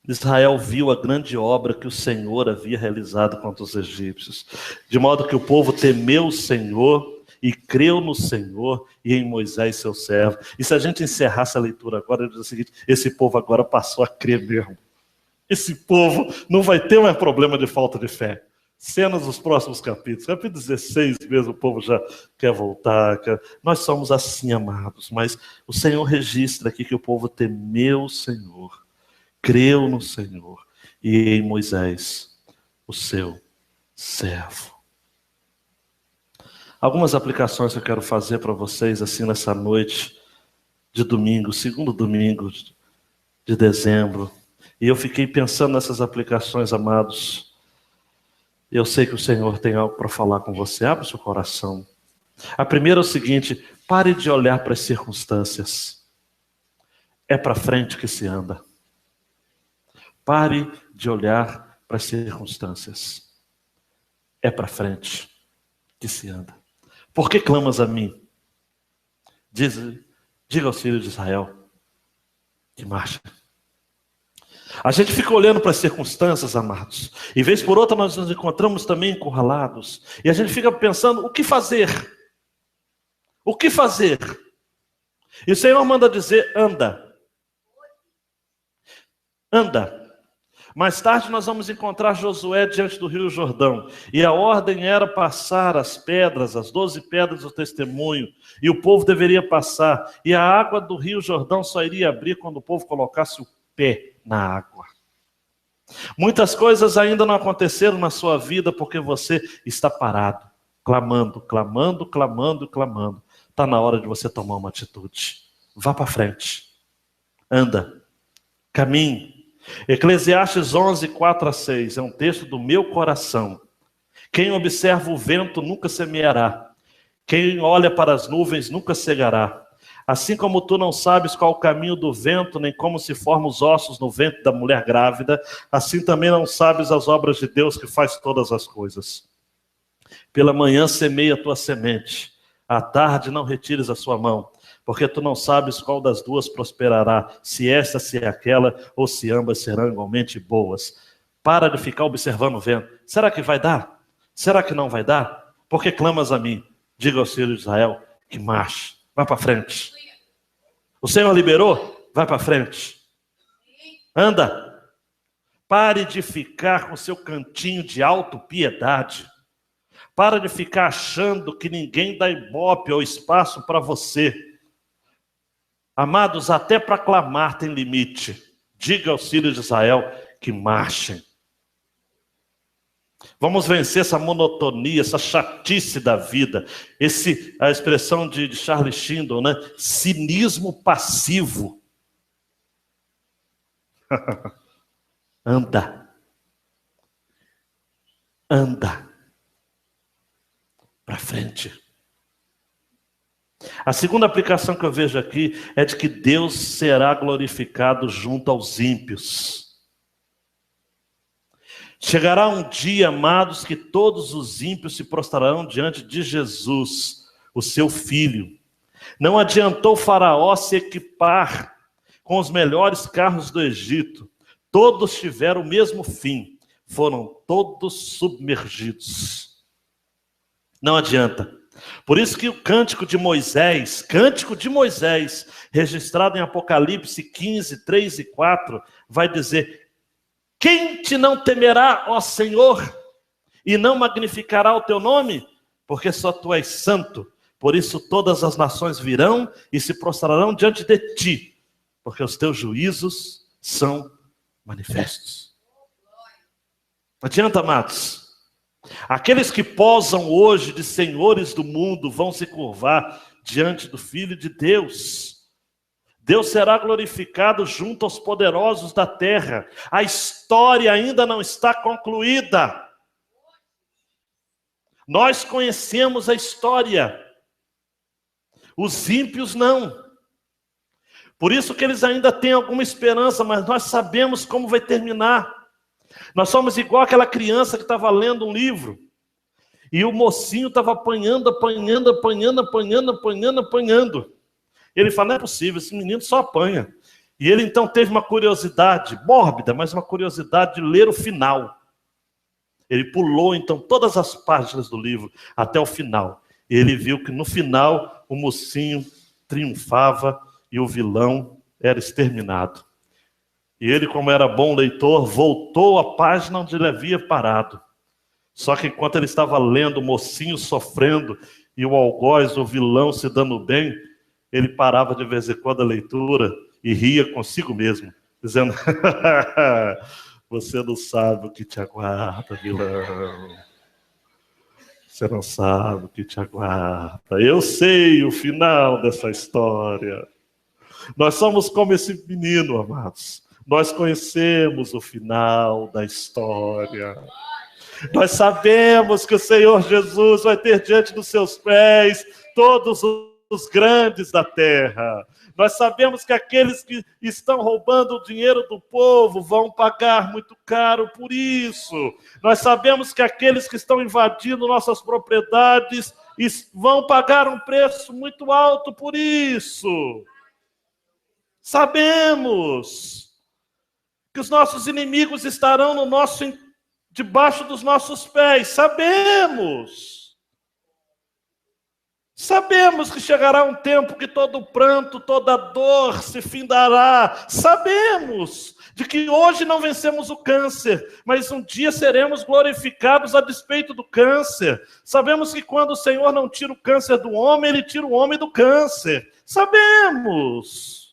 Israel viu a grande obra que o Senhor havia realizado contra os egípcios, de modo que o povo temeu o Senhor e creu no Senhor e em Moisés, seu servo. E se a gente encerrasse a leitura agora, ele diz o seguinte: esse povo agora passou a crer mesmo. Esse povo não vai ter mais problema de falta de fé. Cenas dos próximos capítulos. Capítulo 16 mesmo, o povo já quer voltar. Nós somos assim, amados. Mas o Senhor registra aqui que o povo temeu o Senhor, creu no Senhor e em Moisés, o seu servo. Algumas aplicações que eu quero fazer para vocês assim nessa noite de domingo, segundo domingo de dezembro. E eu fiquei pensando nessas aplicações, amados. Eu sei que o Senhor tem algo para falar com você. Abra o seu coração. A primeira é o seguinte: pare de olhar para as circunstâncias. É para frente que se anda. Pare de olhar para as circunstâncias. É para frente que se anda. Por que clamas a mim? Diga aos filhos de Israel que marcha. A gente fica olhando para as circunstâncias, amados, e vez por outra nós nos encontramos também encurralados, e a gente fica pensando: o que fazer? O que fazer? E o Senhor manda dizer: anda. Anda. Mais tarde nós vamos encontrar Josué diante do rio Jordão, e a ordem era passar as pedras, as 12 pedras do testemunho, e o povo deveria passar, e a água do rio Jordão só iria abrir quando o povo colocasse o pé na água. Muitas coisas ainda não aconteceram na sua vida porque você está parado, clamando, clamando, clamando, clamando. Está na hora de você tomar uma atitude. Vá para frente. Anda. Caminhe. Eclesiastes 11, 4-6 é um texto do meu coração. Quem observa o vento nunca semeará. Quem olha para as nuvens nunca cegará. Assim como tu não sabes qual o caminho do vento, nem como se formam os ossos no ventre da mulher grávida, assim também não sabes as obras de Deus que faz todas as coisas. Pela manhã semeia a tua semente, à tarde não retires a sua mão, porque tu não sabes qual das duas prosperará, se esta, se aquela, ou se ambas serão igualmente boas. Para de ficar observando o vento. Será que vai dar? Será que não vai dar? Porque clamas a mim? Diga aos filhos de Israel que marche. Vai para frente. O Senhor liberou? Vai para frente. Anda. Pare de ficar com seu cantinho de autopiedade. Para de ficar achando que ninguém dá ibope ou espaço para você. Amados, até para clamar tem limite. Diga aos filhos de Israel que marchem. Vamos vencer essa monotonia, essa chatice da vida. A expressão de Charles Shindon, né? Cinismo passivo. Anda. Anda. Para frente. A segunda aplicação que eu vejo aqui é de que Deus será glorificado junto aos ímpios. Chegará um dia, amados, que todos os ímpios se prostrarão diante de Jesus, o seu filho. Não adiantou Faraó se equipar com os melhores carros do Egito. Todos tiveram o mesmo fim. Foram todos submergidos. Não adianta. Por isso que o cântico de Moisés, registrado em Apocalipse 15, 3 e 4, vai dizer: quem te não temerá, ó Senhor, e não magnificará o teu nome? Porque só tu és santo. Por isso todas as nações virão e se prostrarão diante de ti, porque os teus juízos são manifestos. Não adianta, amados. Aqueles que posam hoje de senhores do mundo vão se curvar diante do Filho de Deus. Deus será glorificado junto aos poderosos da terra. A história ainda não está concluída. Nós conhecemos a história. Os ímpios não. Por isso que eles ainda têm alguma esperança, mas nós sabemos como vai terminar. Nós somos igual aquela criança que estava lendo um livro. E o mocinho estava apanhando. Ele fala, não é possível, esse menino só apanha. E ele então teve uma curiosidade, mórbida, mas uma curiosidade de ler o final. Ele pulou então todas as páginas do livro até o final. E ele viu que no final o mocinho triunfava e o vilão era exterminado. E ele, como era bom leitor, voltou à página onde ele havia parado. Só que enquanto ele estava lendo, o mocinho sofrendo e o algoz, o vilão, se dando bem, ele parava de vez em quando a leitura e ria consigo mesmo, dizendo, você não sabe o que te aguarda, vilão. Você não sabe o que te aguarda. Eu sei o final dessa história. Nós somos como esse menino, amados. Nós conhecemos o final da história. Nós sabemos que o Senhor Jesus vai ter diante dos seus pés todos os grandes da terra. Nós sabemos que aqueles que estão roubando o dinheiro do povo vão pagar muito caro por isso. Nós sabemos que aqueles que estão invadindo nossas propriedades vão pagar um preço muito alto por isso. Sabemos que os nossos inimigos estarão debaixo dos nossos pés. Sabemos que chegará um tempo que todo pranto, toda dor se findará. Sabemos de que hoje não vencemos o câncer, mas um dia seremos glorificados a despeito do câncer. Sabemos que quando o Senhor não tira o câncer do homem, Ele tira o homem do câncer. Sabemos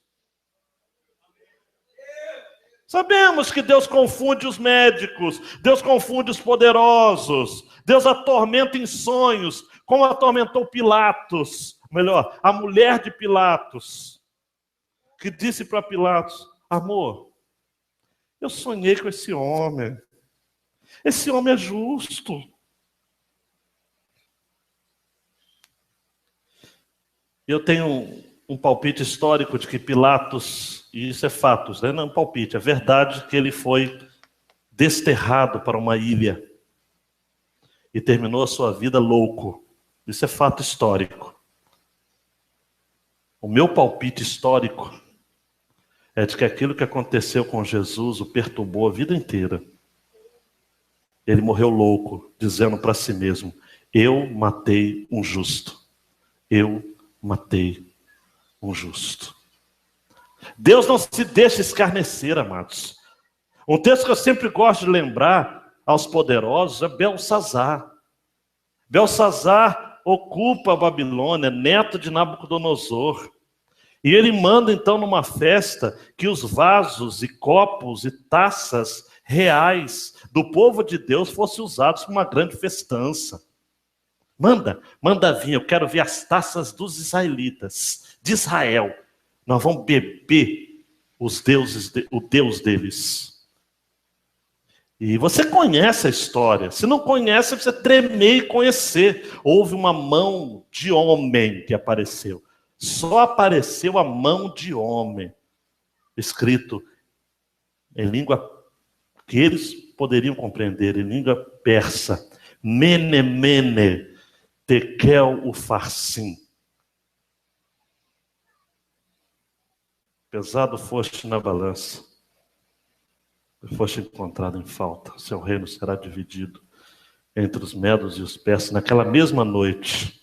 que Deus confunde os médicos, Deus confunde os poderosos, Deus atormenta em sonhos, como atormentou Pilatos, melhor, a mulher de Pilatos, que disse para Pilatos, amor, eu sonhei com esse homem é justo. Eu tenho um palpite histórico de que Pilatos, e isso é fatos, né? Não é um palpite, é verdade que ele foi desterrado para uma ilha e terminou a sua vida louco. Isso é fato histórico. O meu palpite histórico é de que aquilo que aconteceu com Jesus o perturbou a vida inteira. Ele morreu louco, dizendo para si mesmo, eu matei um justo. Eu matei um justo. Deus não se deixa escarnecer, amados. Um texto que eu sempre gosto de lembrar aos poderosos é Belsazar. Belsazar ocupa a Babilônia, neto de Nabucodonosor. E ele manda então numa festa que os vasos e copos e taças reais do povo de Deus fossem usados para uma grande festança. Manda vir, eu quero ver as taças dos israelitas, de Israel. Nós vamos beber o Deus deles. E você conhece a história. Se não conhece, você tremer e conhecer. Houve uma mão de homem que apareceu. Só apareceu a mão de homem. Escrito em língua que eles poderiam compreender, em língua persa. Mene, mene, tekel ufarsim. Pesado foste na balança, foste encontrado em falta. Seu reino será dividido entre os medos e os persas. Naquela mesma noite,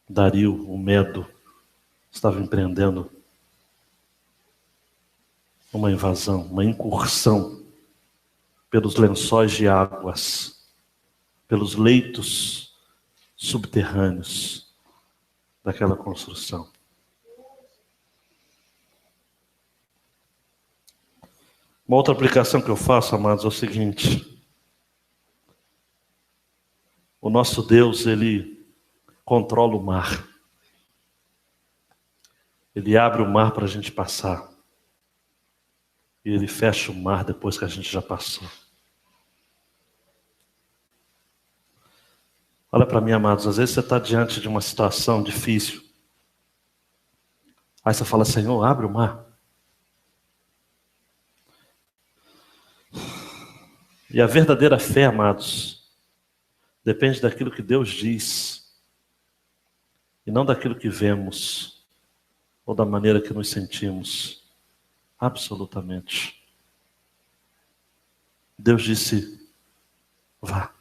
Dario, o Medo, estava empreendendo uma invasão, uma incursão pelos lençóis de águas, pelos leitos subterrâneos daquela construção. Uma outra aplicação que eu faço, amados, é o seguinte. O nosso Deus, Ele controla o mar. Ele abre o mar para a gente passar. E Ele fecha o mar depois que a gente já passou. Olha para mim, amados, às vezes você está diante de uma situação difícil. Aí você fala, Senhor, abre o mar. E a verdadeira fé, amados, depende daquilo que Deus diz. E não daquilo que vemos. Ou da maneira que nos sentimos. Absolutamente. Deus disse, vá.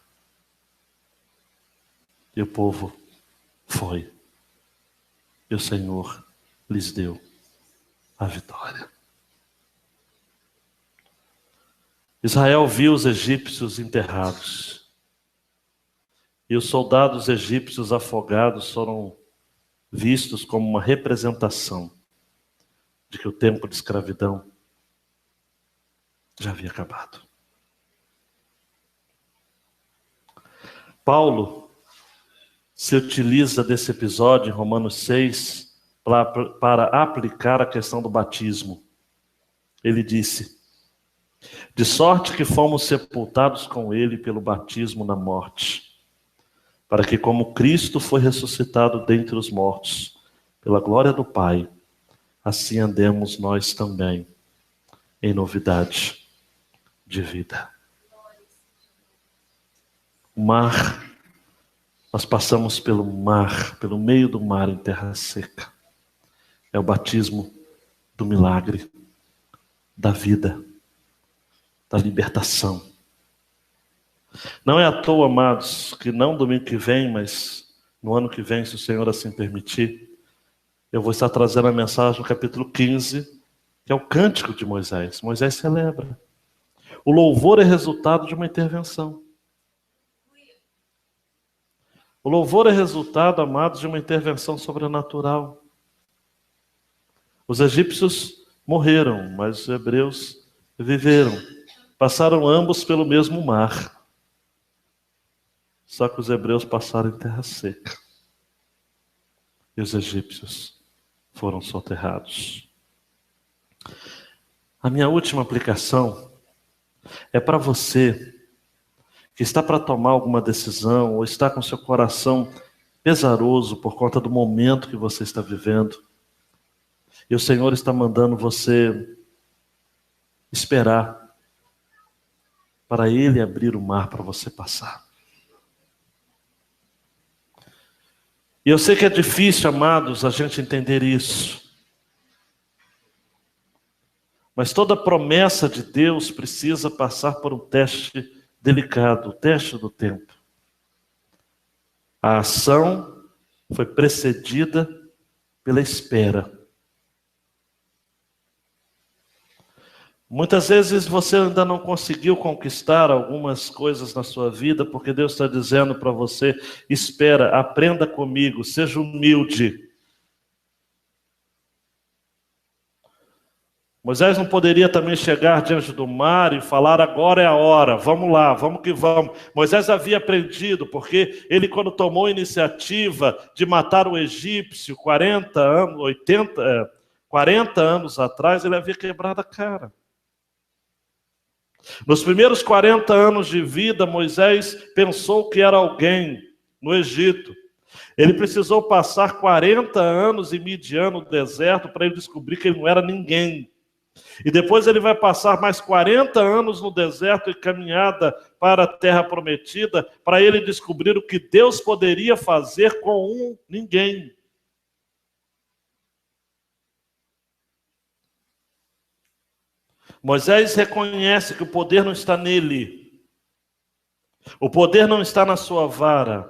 E o povo foi. E o Senhor lhes deu a vitória. Israel viu os egípcios enterrados. E os soldados egípcios afogados foram vistos como uma representação de que o tempo de escravidão já havia acabado. Paulo se utiliza desse episódio em Romanos 6 para aplicar a questão do batismo. Ele disse, de sorte que fomos sepultados com ele pelo batismo na morte, para que como Cristo foi ressuscitado dentre os mortos, pela glória do Pai, assim andemos nós também em novidade de vida. O mar, nós passamos pelo mar, pelo meio do mar em terra seca. É o batismo do milagre, da vida, da libertação. Não é à toa, amados, que não domingo que vem, mas no ano que vem, se o Senhor assim permitir, eu vou estar trazendo a mensagem no capítulo 15, que é o cântico de Moisés. Moisés celebra. O louvor é resultado de uma intervenção. O louvor é resultado, amados, de uma intervenção sobrenatural. Os egípcios morreram, mas os hebreus viveram. Passaram ambos pelo mesmo mar. Só que os hebreus passaram em terra seca. E os egípcios foram soterrados. A minha última aplicação é para você que está para tomar alguma decisão ou está com seu coração pesaroso por conta do momento que você está vivendo. E o Senhor está mandando você esperar para Ele abrir o mar para você passar. E eu sei que é difícil, amados, a gente entender isso. Mas toda promessa de Deus precisa passar por um teste delicado, o teste do tempo. A ação foi precedida pela espera. Muitas vezes você ainda não conseguiu conquistar algumas coisas na sua vida, porque Deus está dizendo para você, espera, aprenda comigo, seja humilde. Moisés não poderia também chegar diante do mar e falar, agora é a hora, vamos lá, vamos que vamos. Moisés havia aprendido, porque ele quando tomou a iniciativa de matar o egípcio 40 anos atrás, ele havia quebrado a cara. Nos primeiros 40 anos de vida, Moisés pensou que era alguém no Egito. Ele precisou passar 40 anos em Midian, no deserto, para ele descobrir que ele não era ninguém. E depois ele vai passar mais 40 anos no deserto e caminhada para a terra prometida, para ele descobrir o que Deus poderia fazer com um ninguém. Moisés reconhece que o poder não está nele. O poder não está na sua vara.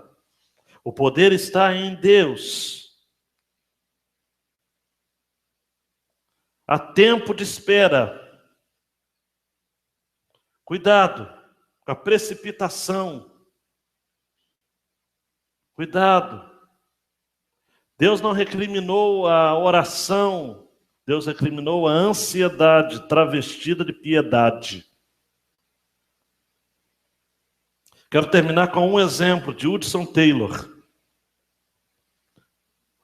O poder está em Deus. Há tempo de espera. Cuidado com a precipitação. Cuidado. Deus não recriminou a oração. Deus recriminou a ansiedade travestida de piedade. Quero terminar com um exemplo de Hudson Taylor.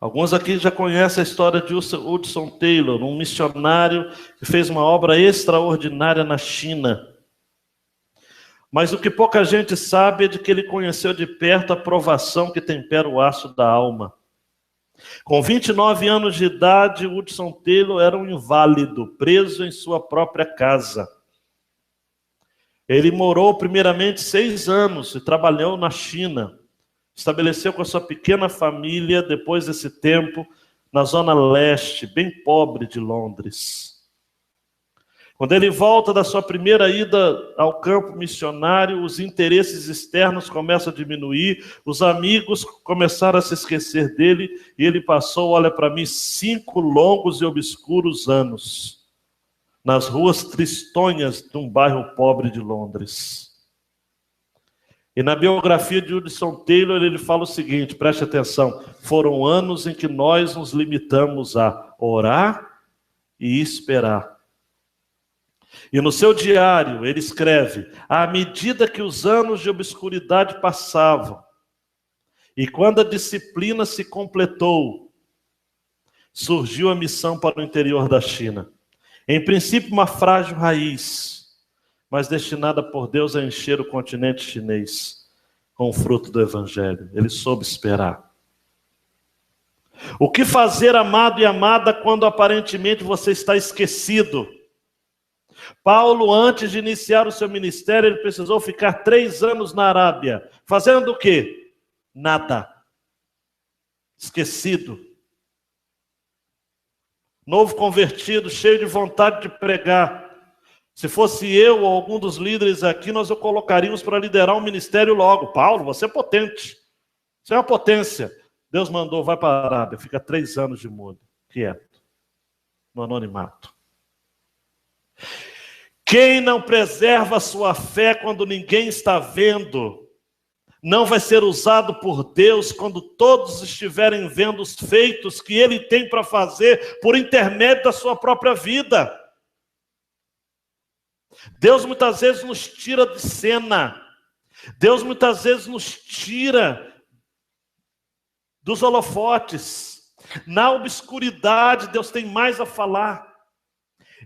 Alguns aqui já conhecem a história de Hudson Taylor, um missionário que fez uma obra extraordinária na China. Mas o que pouca gente sabe é de que ele conheceu de perto a provação que tempera o aço da alma. Com 29 anos de idade, Hudson Taylor era um inválido, preso em sua própria casa. Ele morou primeiramente 6 anos e trabalhou na China. Estabeleceu com a sua pequena família, depois desse tempo, na zona leste, bem pobre de Londres. Quando ele volta da sua primeira ida ao campo missionário, os interesses externos começam a diminuir, os amigos começaram a se esquecer dele, e ele passou, olha para mim, 5 longos e obscuros anos nas ruas tristonhas de um bairro pobre de Londres. E na biografia de Hudson Taylor, ele fala o seguinte, preste atenção: foram anos em que nós nos limitamos a orar e esperar. E no seu diário, ele escreve: à medida que os anos de obscuridade passavam, e quando a disciplina se completou, surgiu a missão para o interior da China. Em princípio, uma frágil raiz, mas destinada por Deus a encher o continente chinês com o fruto do Evangelho. Ele soube esperar. O que fazer, amado e amada, quando aparentemente você está esquecido? Paulo, antes de iniciar o seu ministério, ele precisou ficar 3 anos na Arábia. Fazendo o quê? Nada. Esquecido. Novo convertido, cheio de vontade de pregar. Se fosse eu ou algum dos líderes aqui, nós o colocaríamos para liderar um ministério logo. Paulo, você é potente. Você é uma potência. Deus mandou, vai para a Arábia. Fica 3 anos de mudo, quieto, no anonimato. Quem não preserva a sua fé quando ninguém está vendo, não vai ser usado por Deus quando todos estiverem vendo os feitos que Ele tem para fazer por intermédio da sua própria vida. Deus muitas vezes nos tira de cena. Deus muitas vezes nos tira dos holofotes. Na obscuridade, Deus tem mais a falar.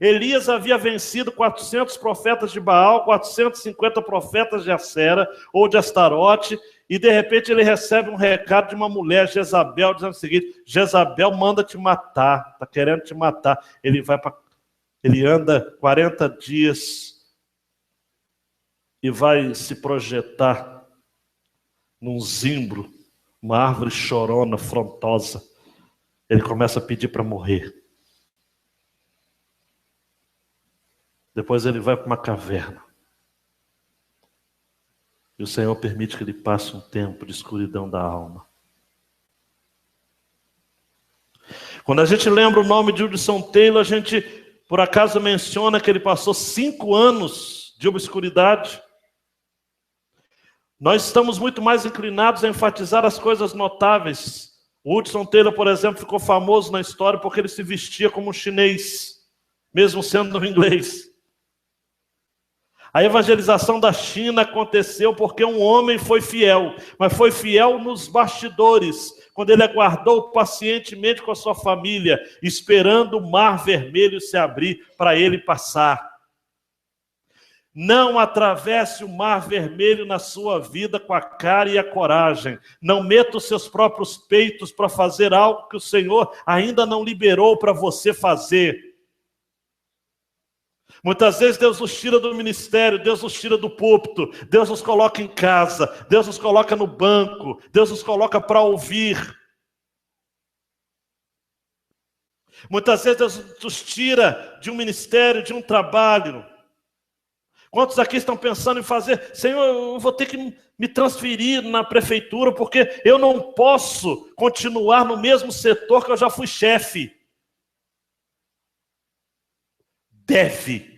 Elias havia vencido 400 profetas de Baal, 450 profetas de Acera ou de Astarote, e de repente ele recebe um recado de uma mulher, Jezabel, dizendo o seguinte: Jezabel manda te matar, está querendo te matar. Ele anda 40 dias e vai se projetar num zimbro, uma árvore chorona, frondosa. Ele começa a pedir para morrer. Depois ele vai para uma caverna. E o Senhor permite que ele passe um tempo de escuridão da alma. Quando a gente lembra o nome de Hudson Taylor, a gente, por acaso, menciona que ele passou 5 anos de obscuridade. Nós estamos muito mais inclinados a enfatizar as coisas notáveis. O Hudson Taylor, por exemplo, ficou famoso na história porque ele se vestia como um chinês, mesmo sendo um inglês. A evangelização da China aconteceu porque um homem foi fiel, mas foi fiel nos bastidores, quando ele aguardou pacientemente com a sua família, esperando o mar vermelho se abrir para ele passar. Não atravesse o mar vermelho na sua vida com a cara e a coragem. Não meta os seus próprios peitos para fazer algo que o Senhor ainda não liberou para você fazer. Muitas vezes Deus nos tira do ministério, Deus nos tira do púlpito, Deus nos coloca em casa, Deus nos coloca no banco, Deus nos coloca para ouvir. Muitas vezes Deus nos tira de um ministério, de um trabalho. Quantos aqui estão pensando em fazer: Senhor, eu vou ter que me transferir na prefeitura porque eu não posso continuar no mesmo setor que eu já fui chefe. Deve.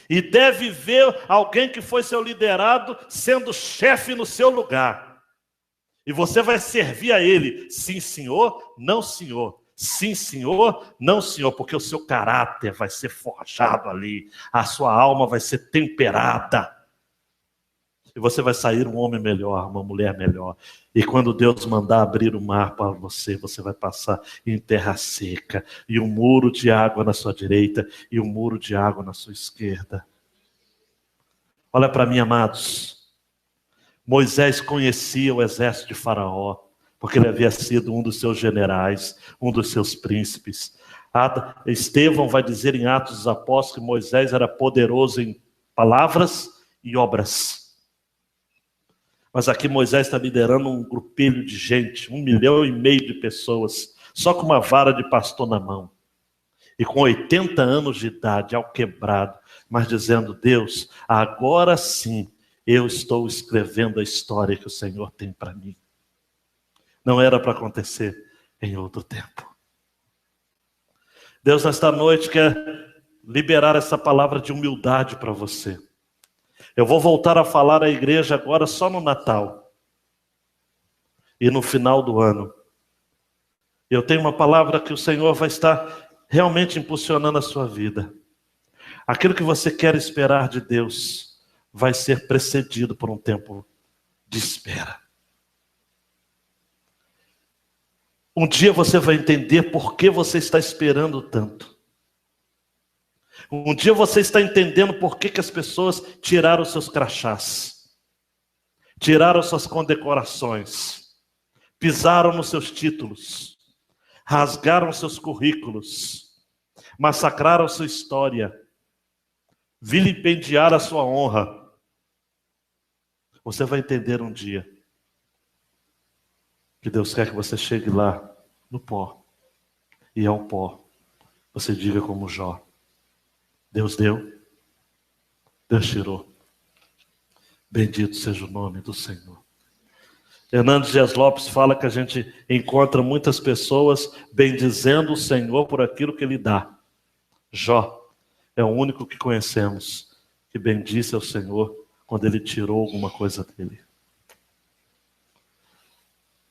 E deve ver alguém que foi seu liderado sendo chefe no seu lugar. E você vai servir a ele. Sim, senhor, não, senhor. Sim, senhor, não, senhor. Porque o seu caráter vai ser forjado ali. A sua alma vai ser temperada. E você vai sair um homem melhor, uma mulher melhor. E quando Deus mandar abrir o mar para você, você vai passar em terra seca. E um muro de água na sua direita e um muro de água na sua esquerda. Olha para mim, amados. Moisés conhecia o exército de Faraó, porque ele havia sido um dos seus generais, um dos seus príncipes. Estevão vai dizer em Atos dos Apóstolos que Moisés era poderoso em palavras e obras. Mas aqui Moisés está liderando um grupelho de gente, 1,5 milhão de pessoas, só com uma vara de pastor na mão. E com 80 anos de idade, ao quebrado, mas dizendo: Deus, agora sim, eu estou escrevendo a história que o Senhor tem para mim. Não era para acontecer em outro tempo. Deus, nesta noite, quer liberar essa palavra de humildade para você. Eu vou voltar a falar à igreja agora só no Natal. E no final do ano. Eu tenho uma palavra que o Senhor vai estar realmente impulsionando a sua vida. Aquilo que você quer esperar de Deus vai ser precedido por um tempo de espera. Um dia você vai entender por que você está esperando tanto. Um dia você está entendendo por que as pessoas tiraram seus crachás, tiraram suas condecorações, pisaram nos seus títulos, rasgaram seus currículos, massacraram sua história, vilipendiaram a sua honra. Você vai entender um dia que Deus quer que você chegue lá no pó. E ao pó você diga como Jó: Deus deu, Deus tirou. Bendito seja o nome do Senhor. Hernandes Dias Lopes fala que a gente encontra muitas pessoas bendizendo o Senhor por aquilo que Ele dá. Jó é o único que conhecemos que bendisse ao Senhor quando Ele tirou alguma coisa dele.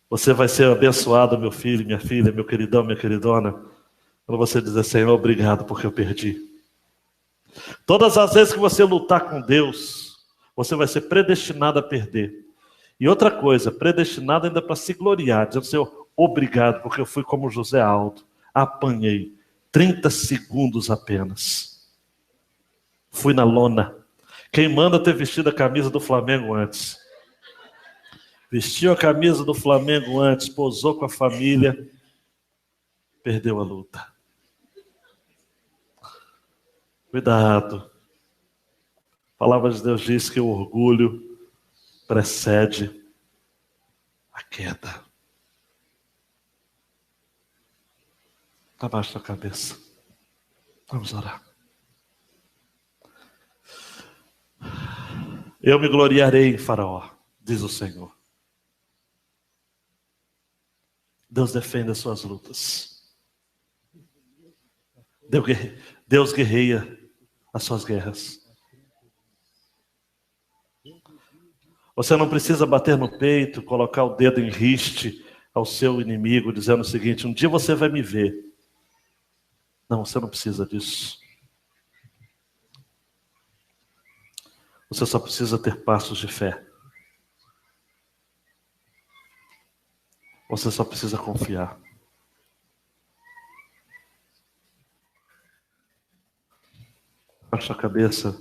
Você vai ser abençoado, meu filho, minha filha, meu queridão, minha queridona, quando você dizer: Senhor, obrigado porque eu perdi. Todas as vezes que você lutar com Deus, você vai ser predestinado a perder. E outra coisa, predestinado ainda para se gloriar, dizendo: Senhor, obrigado porque eu fui como José Aldo, apanhei 30 segundos apenas. Fui na lona. Quem manda ter vestido a camisa do Flamengo antes? Vestiu a camisa do Flamengo antes, posou com a família, perdeu a luta. Cuidado. A palavra de Deus diz que o orgulho precede a queda. Abaixa a cabeça. Vamos orar. Eu me gloriarei em Faraó, diz o Senhor. Deus defende as suas lutas. Deus guerreia as suas guerras. Você não precisa bater no peito, colocar o dedo em riste ao seu inimigo, dizendo o seguinte: um dia você vai me ver. Não, você não precisa disso. Você só precisa ter passos de fé. Você só precisa confiar. Baixa a cabeça.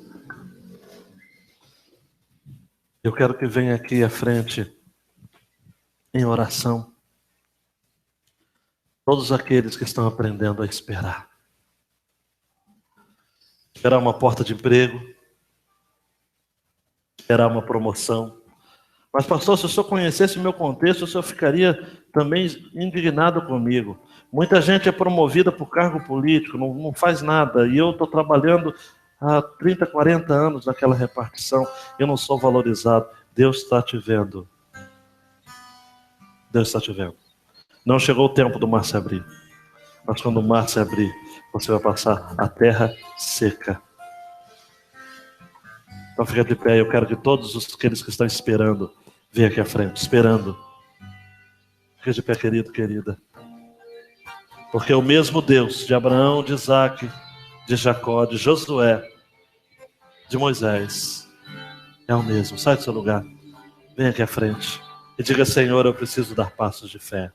Eu quero que venha aqui à frente, em oração, todos aqueles que estão aprendendo a esperar. Esperar uma porta de emprego, esperar uma promoção. Mas, pastor, se o senhor conhecesse o meu contexto, o senhor ficaria também indignado comigo. Muita gente é promovida por cargo político, não faz nada. E eu estou trabalhando há 30, 40 anos naquela repartição. Eu não sou valorizado. Deus está te vendo. Deus está te vendo. Não chegou o tempo do mar se abrir. Mas quando o mar se abrir, você vai passar a terra seca. Então fica de pé. Eu quero que todos aqueles que estão esperando venham aqui à frente, esperando. Fica de pé, querido, querida. Porque o mesmo Deus de Abraão, de Isaac, de Jacó, de Josué, de Moisés, É o mesmo. Sai do seu lugar. Vem aqui à frente. E diga: Senhor, eu preciso dar passos de fé.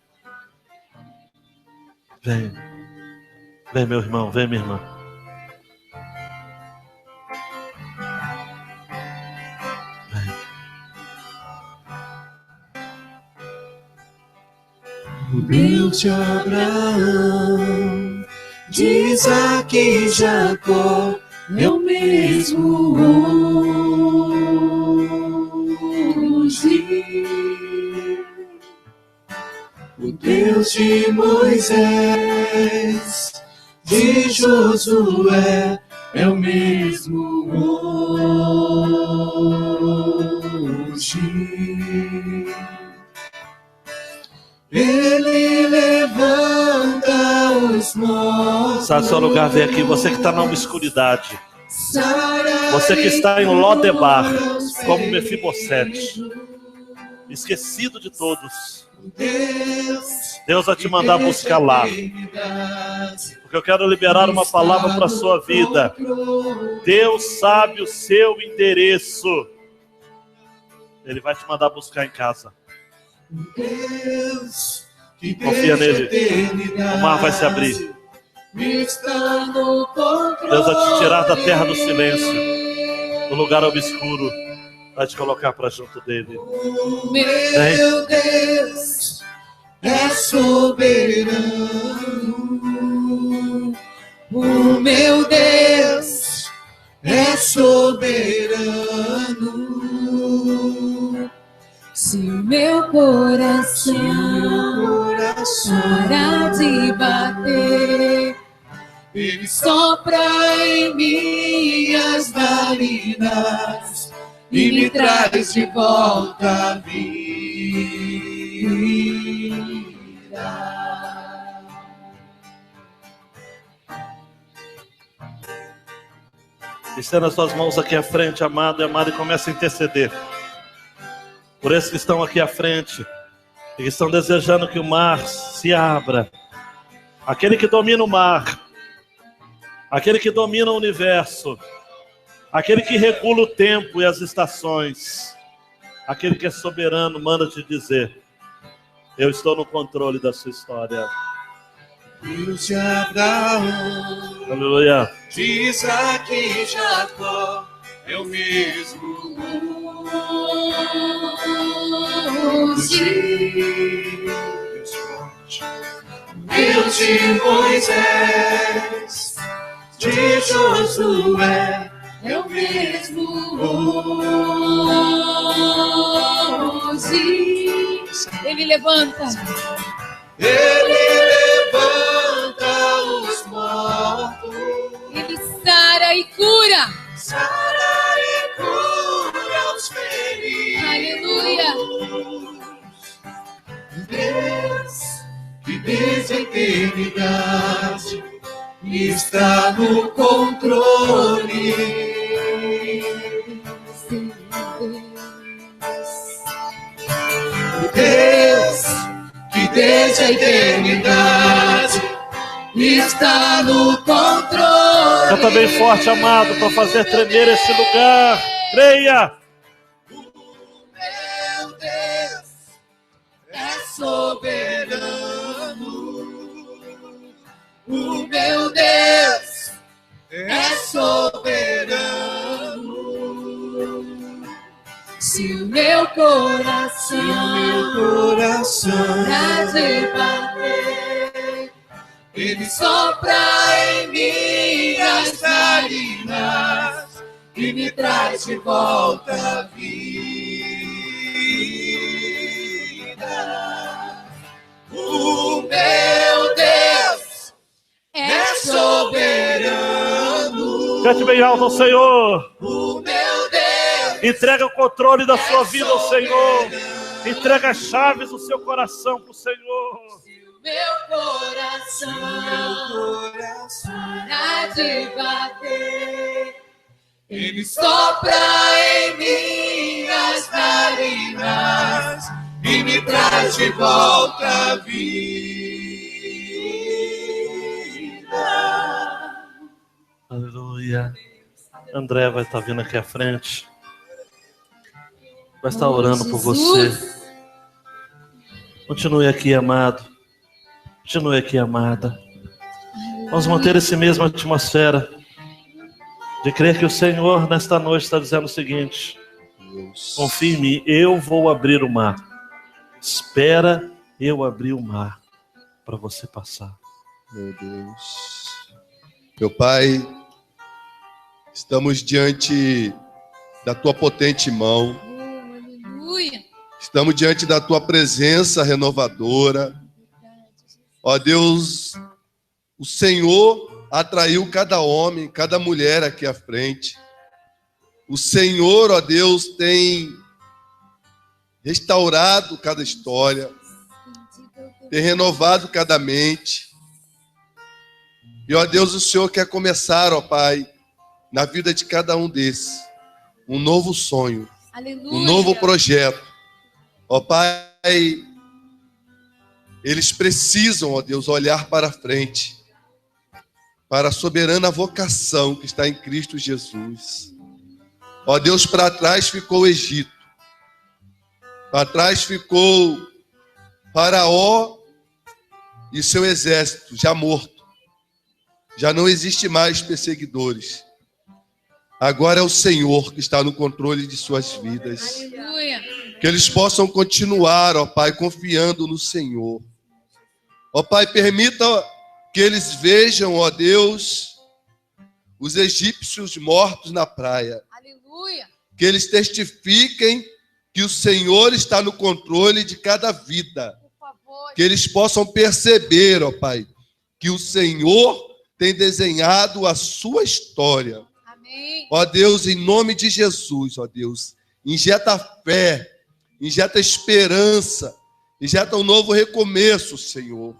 Vem. Vem, meu irmão. Vem, minha irmã. O Deus de Abraão, de Isaque e Jacó, é o mesmo hoje. O Deus de Moisés, de Josué, é o mesmo hoje. Ele levanta os mortos. Sai do seu lugar, vem aqui. Você que está numa obscuridade. Você que está em Lodebar, como Mefibosete, esquecido de todos. Deus vai te mandar buscar lá. Porque eu quero liberar uma palavra para a sua vida. Deus sabe o seu endereço. Ele vai te mandar buscar em casa. Confia nele. O mar vai se abrir. Deus vai te tirar da terra do silêncio, do lugar obscuro, vai te colocar para junto dele. Meu Deus é soberano. O meu Deus é soberano. Se o meu coração parar de bater, Ele sopra em minhas narinas e me traz de volta a vida. Estenda as suas mãos aqui à frente, amado e amada, e comece a interceder por esses que estão aqui à frente e que estão desejando que o mar se abra. Aquele que domina o mar, aquele que domina o universo, aquele que regula o tempo e as estações, aquele que é soberano, manda te dizer: eu estou no controle da sua história. Deus de Abraão, Aleluia. de Isaque e Jacó, é o mesmo hoje. Deus de Moisés, de Josué, é o mesmo hoje. Ele levanta. Ele levanta os mortos. Ele sara e cura. Sara e cura os feridos. Aleluia. Deus que desde a eternidade está no controle. Deus que desde a eternidade está no controle. Canta bem forte, amado, para fazer tremer esse lugar. Creia. O meu Deus é soberano. O meu Deus é soberano. Se o meu coração parar de bater, Ele sopra em minhas narinas e me traz de volta a vida. O meu Deus é soberano. Cante bem alto ao Senhor. O meu Deus Entrega o controle da sua vida ao Senhor. Entrega as chaves do seu coração para o Senhor. meu coração para de bater, Ele sopra em minhas narinas e me traz de volta a vida. Aleluia. André vai estar vindo aqui à frente. vai estar orando por você. Continue aqui, amado. Continue aqui, amada. Vamos manter essa mesma atmosfera de crer que o Senhor nesta noite está dizendo o seguinte: confie em mim, eu vou abrir o mar. Espera eu abrir o mar para você passar. Meu Deus. Meu Pai, estamos diante da Tua potente mão. Aleluia. Estamos diante da Tua presença renovadora. Ó Deus, o Senhor atraiu cada homem, cada mulher aqui à frente. O Senhor, ó Deus, tem restaurado cada história, tem renovado cada mente. E, ó Deus, o Senhor quer começar, ó Pai, na vida de cada um desses, um novo sonho, Aleluia. um novo projeto. Ó Pai, eles precisam, ó Deus, olhar para frente, para a soberana vocação que está em Cristo Jesus. Ó Deus, para trás ficou o Egito, para trás ficou Faraó e seu exército, já morto. Já não existe mais perseguidores. Agora é o Senhor que está no controle de suas vidas. Aleluia. Que eles possam continuar, ó Pai, confiando no Senhor. Ó Pai, permita que eles vejam, ó Deus, os egípcios mortos na praia. Aleluia. Que eles testifiquem que o Senhor está no controle de cada vida. Por favor. Que eles possam perceber, ó Pai, que o Senhor tem desenhado a sua história. Amém. Ó Deus, em nome de Jesus, ó Deus, injeta fé, injeta esperança, injeta um novo recomeço, Senhor.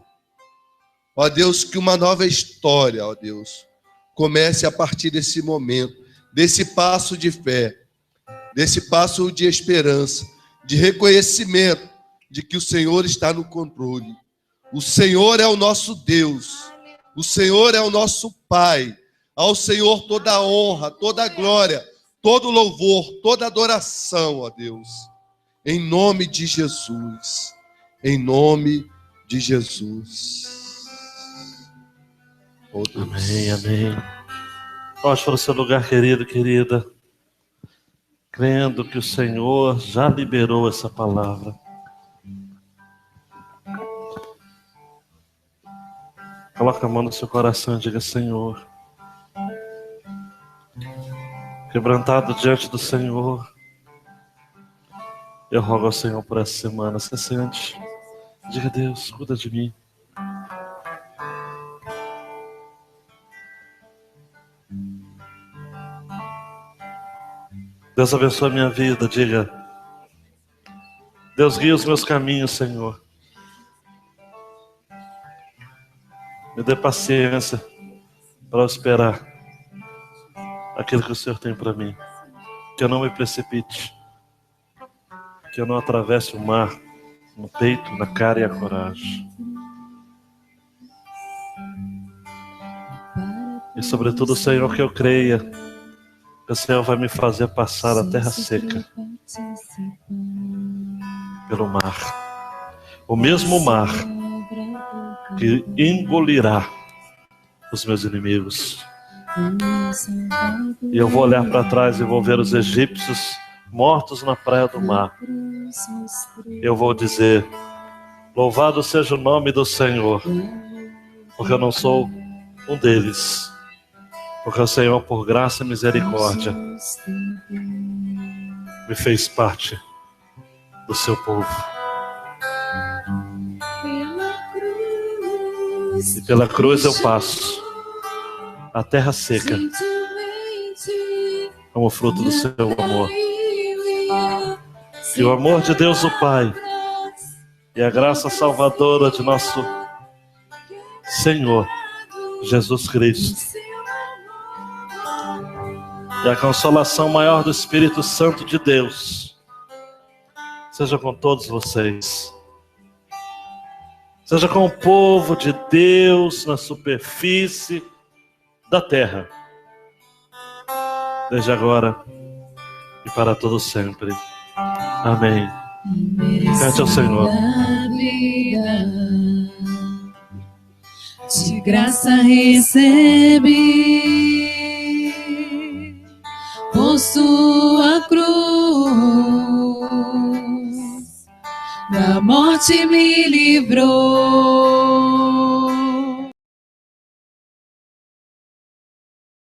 Ó Deus, que uma nova história, ó Deus, comece a partir desse momento, desse passo de fé, desse passo de esperança, de reconhecimento de que o Senhor está no controle. O Senhor é o nosso Deus. O Senhor é o nosso Pai. Ao Senhor toda a honra, toda a glória, todo o louvor, toda a adoração, ó Deus. Em nome de Jesus. Em nome de Jesus. Oh, Deus. Amém, amém. Volte para o seu lugar, querido, querida, crendo que o Senhor já liberou essa palavra. Coloca a mão no seu coração e diga: Senhor, quebrantado diante do Senhor, eu rogo ao Senhor por essa semana. Você sente? Diga: Deus, cuida de mim. Deus abençoe a minha vida. Diga: Deus, guia os meus caminhos, Senhor. Me dê paciência para eu esperar aquilo que o Senhor tem para mim. Que eu não me precipite. Que eu não atravesse o mar no peito, na cara e a coragem. E sobretudo, Senhor, que eu creia que o Senhor vai me fazer passar a terra seca pelo mar. O mesmo mar que engolirá os meus inimigos. E eu vou olhar para trás e vou ver os egípcios mortos na praia do mar. Eu vou dizer: louvado seja o nome do Senhor, porque eu não sou um deles, porque o Senhor, por graça e misericórdia, me fez parte do seu povo. E pela cruz eu passo a terra seca como fruto do seu amor. Que o amor de Deus o Pai e a graça salvadora de nosso Senhor Jesus Cristo e a consolação maior do Espírito Santo de Deus seja com todos vocês. Seja com o povo de Deus na superfície da terra, desde agora e para todo sempre. Amém. Cante ao Senhor. De graça recebi por sua cruz, da morte me livrou.